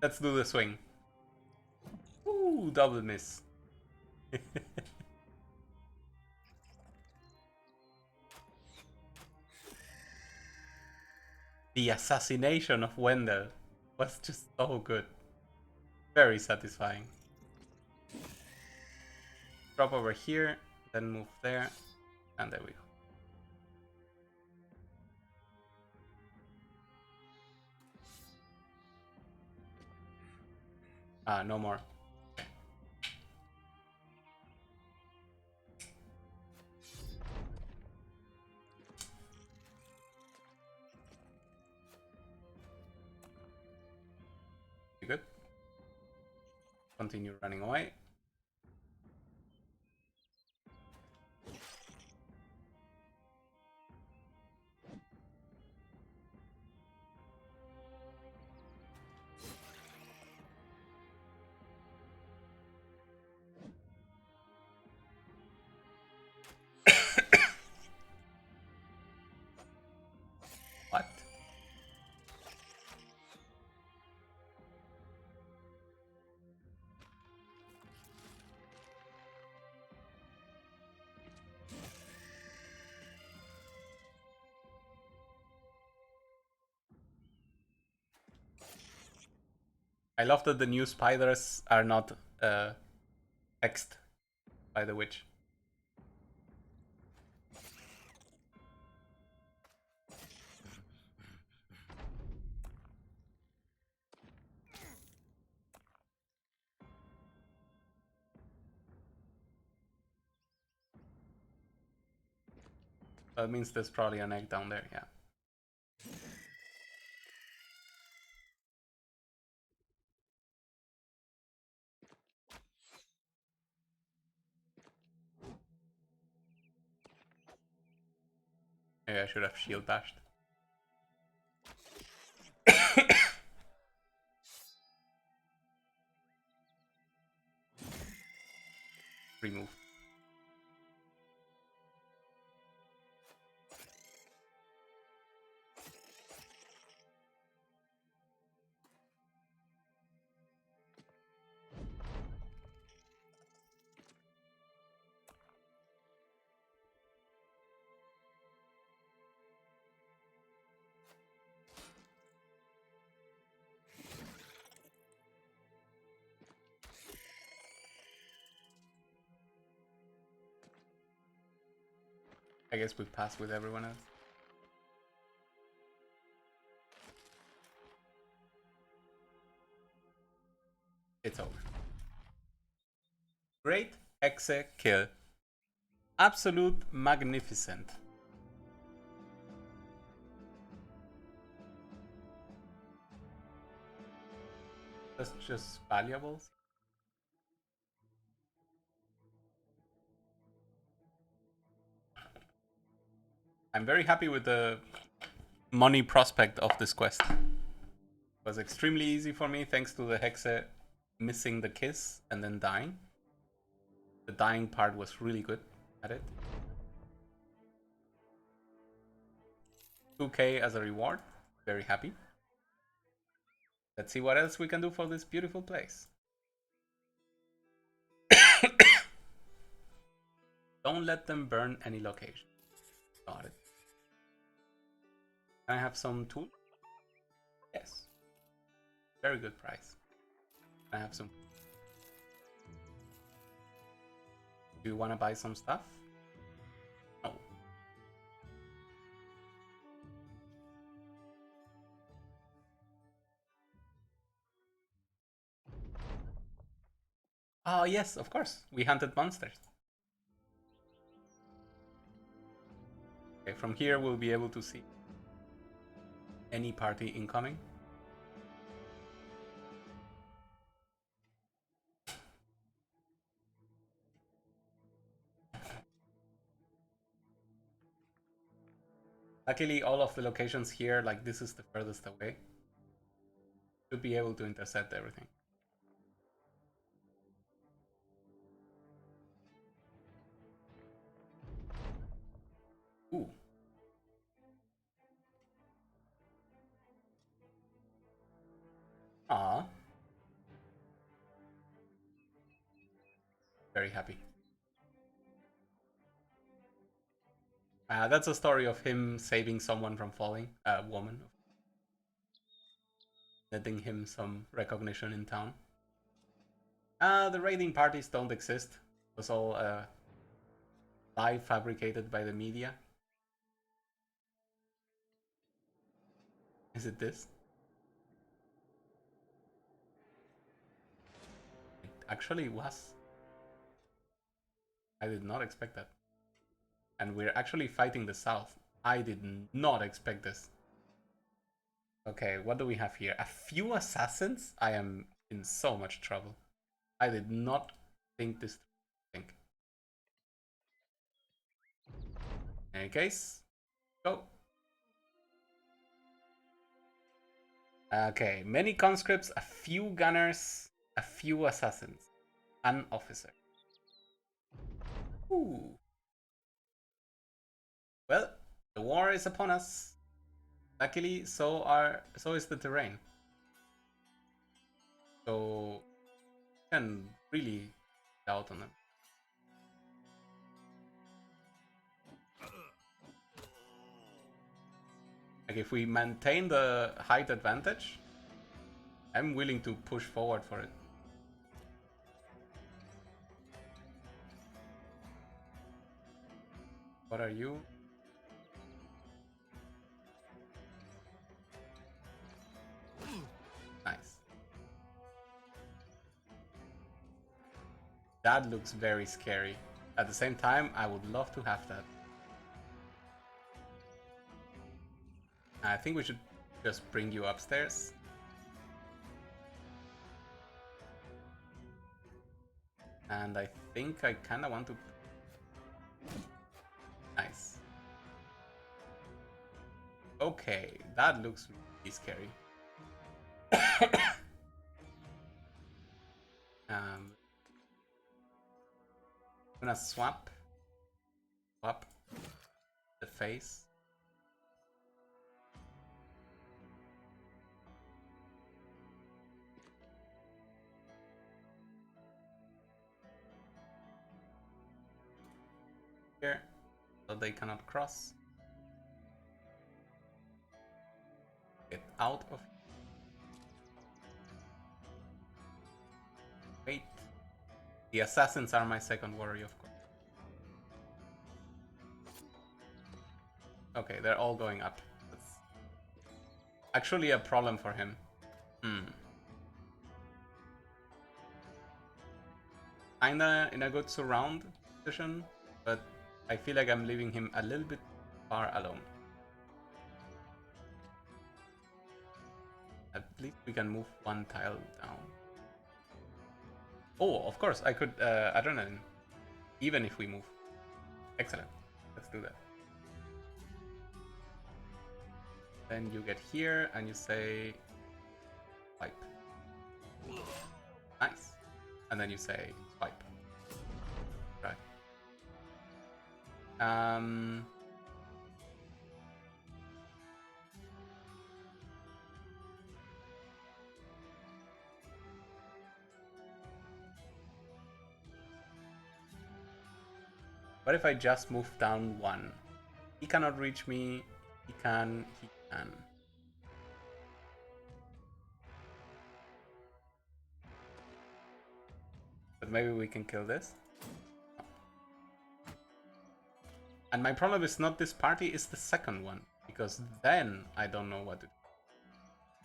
Let's do the swing. Ooh, double miss. The assassination of Wendell was just so good. Very satisfying. Drop over here, then move there, and there we go. Ah, no more. You good? Continue running away. What? I love that the new spiders are not hexed by the witch. That means there's probably an egg down there, yeah. Maybe I should have shield bashed. Remove. I guess we pass with everyone else. It's over. Great Hexe kill. Absolute magnificent. That's just valuables. I'm very happy with the money prospect of this quest. It was extremely easy for me thanks to the Hexe missing the kiss and then dying. The dying part was really good at it. 2k as a reward. Very happy. Let's see what else we can do for this beautiful place. Don't let them burn any location. Got it. Can I have some tools? Yes. Very good price. Can I have some. Do you want to buy some stuff? No. Oh, yes, of course. We hunted monsters. Okay, from here we'll be able to see any party incoming. Luckily, all of the locations here, like this is the furthest away. Should be able to intercept everything. Ooh. Ah. Very happy. That's a story of him saving someone from falling, a woman. Letting him some recognition in town. The raiding parties don't exist. It was all lie fabricated by the media. Is it this? It actually was. I did not expect that. And we're actually fighting the south. I did not expect this. Okay, what do we have here? A few assassins? I am in so much trouble. I did not think this thing. In any case, go. Okay, many conscripts, a few gunners, a few assassins, an officer. Ooh. Well, the war is upon us. Luckily, so is the terrain. So you can really doubt on them. Like if we maintain the height advantage, I'm willing to push forward for it. What are you? Nice. That looks very scary. At the same time, I would love to have that. I think we should just bring you upstairs. And I think I kind of want to... Nice. Okay, that looks really scary. I'm gonna swap the face. Here, so they cannot cross. Get out of. Wait. The assassins are my second worry, of course. Okay, they're all going up. That's actually a problem for him. Kinda in a good surround position, but I feel like I'm leaving him a little bit far alone. At least we can move one tile down. Oh, of course, I could adrenaline, even if we move. Excellent. Let's do that. Then you get here and you say swipe. Nice. And then you say swipe. Right. What if I just move down one? He cannot reach me. He can. He can. But maybe we can kill this. And my problem is not this party, it's the second one. Because then I don't know what to do.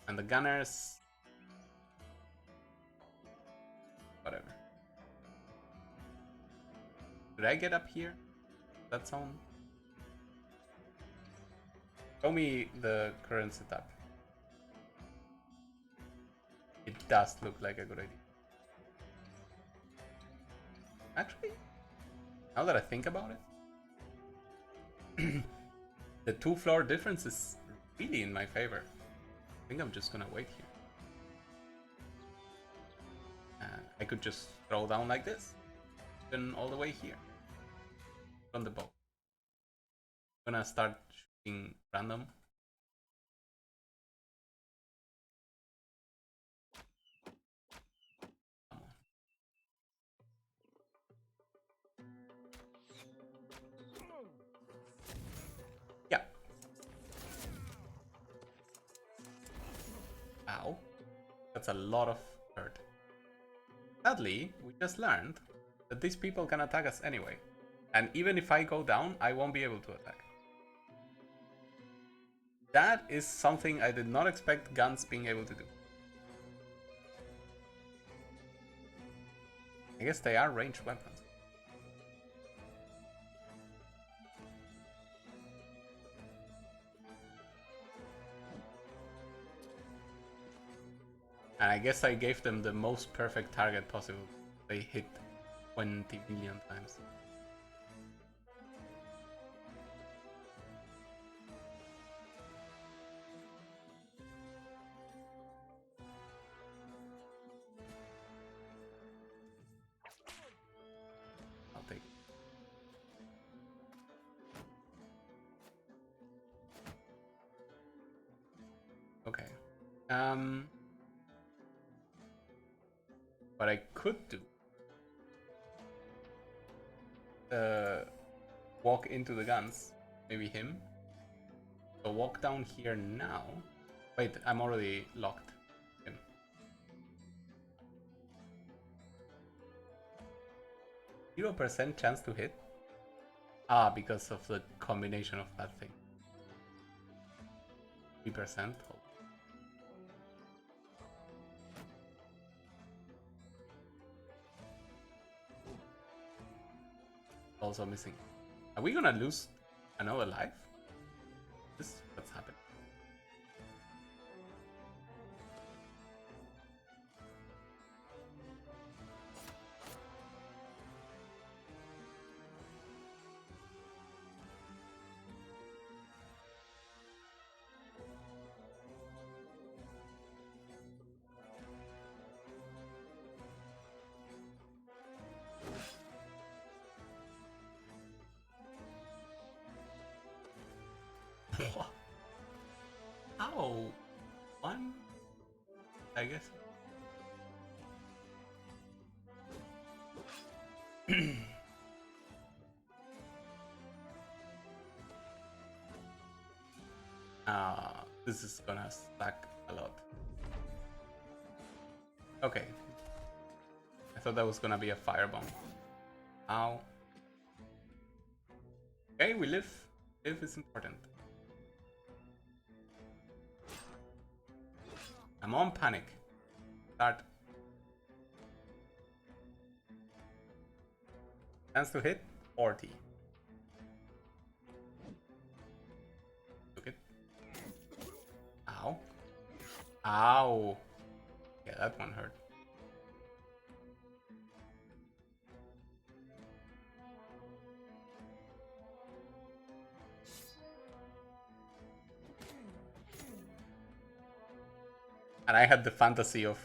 And the gunners... Whatever. Did I get up here? That sound? Show me the current setup. It does look like a good idea. Actually, now that I think about it, the 2-floor difference is really in my favor. I think I'm just gonna wait here. I could just throw down like this, then all the way here from the bow. I'm gonna start shooting random. Yeah. Ow. That's a lot of hurt. Sadly, we just learned that these people can attack us anyway. And even if I go down, I won't be able to attack. That is something I did not expect guns being able to do. I guess they are ranged weapons. And I guess I gave them the most perfect target possible. They hit 20 million times. I'll take it. Okay. What I could do, walk into the guns, maybe him. So walk down here now. Wait, I'm already locked. Him. 0% chance to hit? Ah, because of the combination of that thing. 3%. Also missing. Are we gonna lose another life? This is what's happened. Ow! One? I guess. This is gonna stack a lot. Okay. I thought that was gonna be a firebomb. Ow. Okay, we live. Live is important. I'm on panic. Start. Chance to hit 40. Took it. Ow. Ow. Yeah, that one hurt. And I had the fantasy of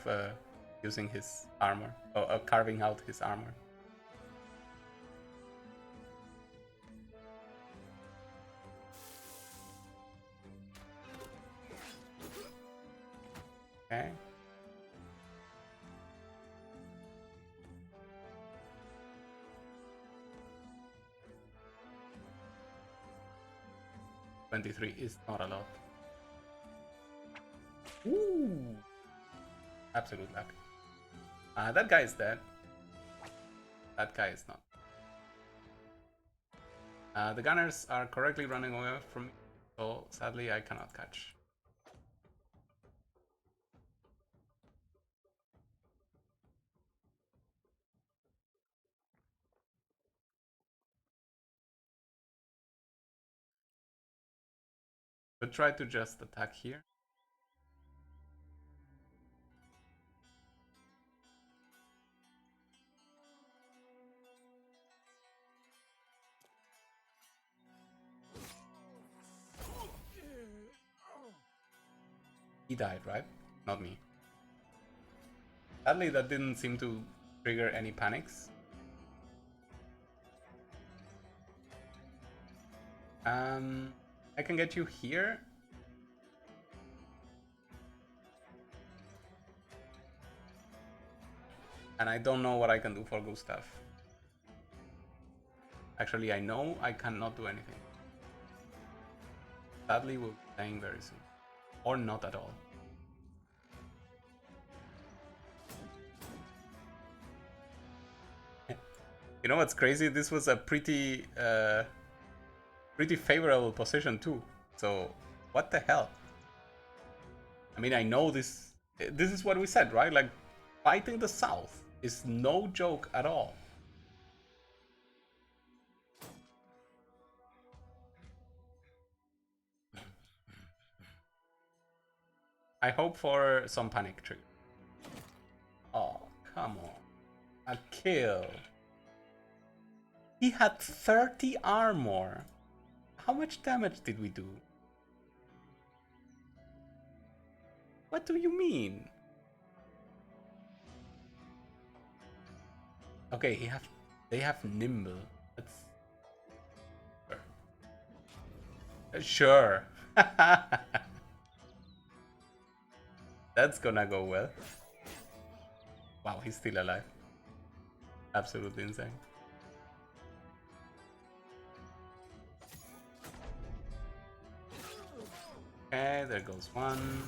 using his armor, or carving out his armor. Okay. $23 is not a lot. Ooh! Absolute luck. That guy is dead. That guy is not. The gunners are correctly running away from me, so sadly I cannot catch. But try to just attack here. He died, right? Not me. Sadly, that didn't seem to trigger any panics. I can get you here. And I don't know what I can do for Gustav. Actually, I know I cannot do anything. Sadly, we'll be playing very soon. Or not at all. You know what's crazy? This was a pretty favorable position too. So, what the hell? I mean, I know this is what we said, right? Like, fighting the South is no joke at all. I hope for some panic trigger. Oh, come on. A kill. He had 30 armor. How much damage did we do? What do you mean? Okay, they have nimble. That's sure. That's gonna go well. Wow, he's still alive. Absolutely insane. Okay, there goes 1,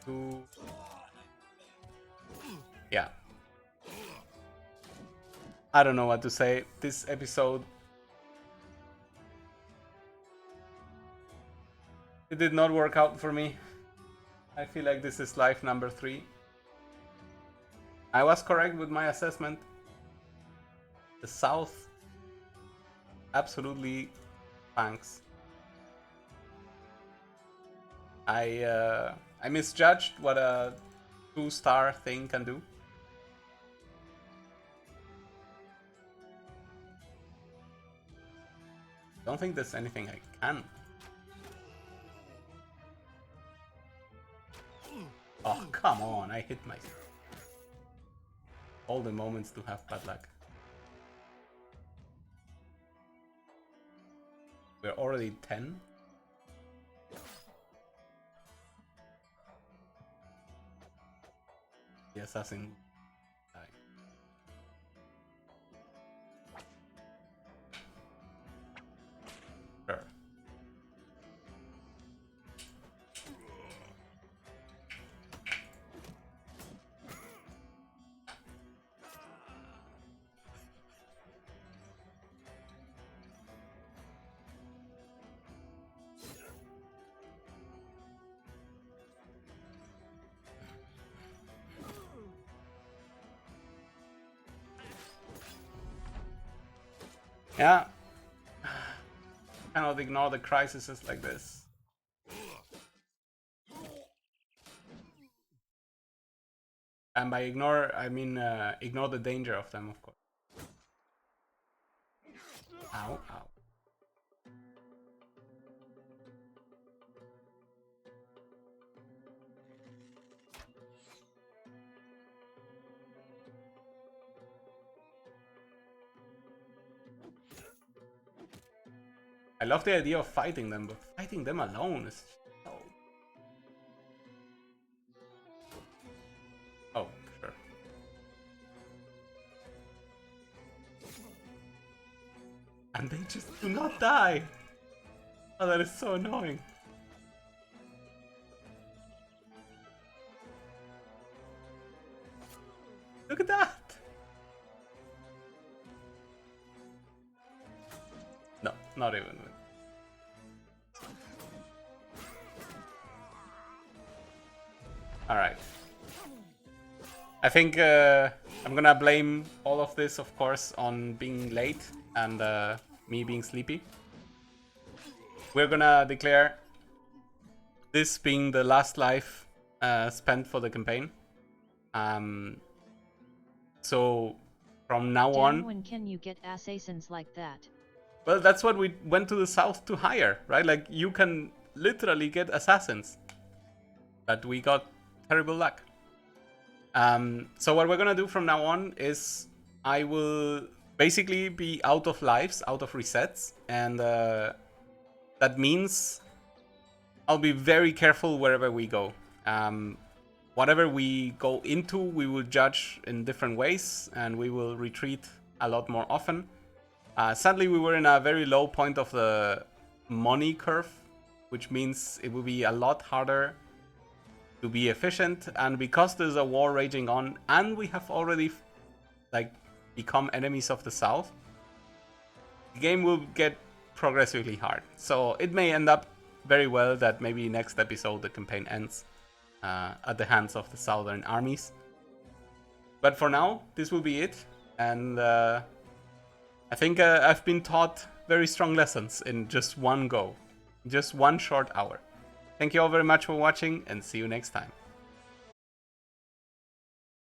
2. Yeah. I don't know what to say. This episode, it did not work out for me. I feel like this is life number 3. I was correct with my assessment. The South absolutely thanks. I misjudged what a 2-star thing can do. Don't think there's anything I can. Oh, come on, I hit myself. All the moments to have bad luck. We're already 10. The assassin died. Sure. Yeah. Cannot ignore the crises like this. And by ignore, I mean ignore the danger of them, of course. Ow, ow. I love the idea of fighting them, but fighting them alone is so... Oh, sure. And they just do not die! Oh, that is so annoying. Look at that! No, not even. Alright. I think I'm gonna blame all of this, of course, on being late and me being sleepy. We're gonna declare this being the last life spent for the campaign. So from now on... When can you get assassins like that? Well, that's what we went to the south to hire, right? Like, you can literally get assassins. But we got terrible luck. So what we're gonna do from now on is I will basically be out of lives, out of resets, and that means I'll be very careful wherever we go. Whatever we go into, we will judge in different ways, and we will retreat a lot more often. Sadly, we were in a very low point of the money curve, which means it will be a lot harder to be efficient. And because there's a war raging on, and we have already become enemies of the south, the game will get progressively hard. So it may end up very well that maybe next episode the campaign ends at the hands of the southern armies. But for now, this will be it. And I think I've been taught very strong lessons in just one go. Just one short hour. Thank you all very much for watching, and see you next time.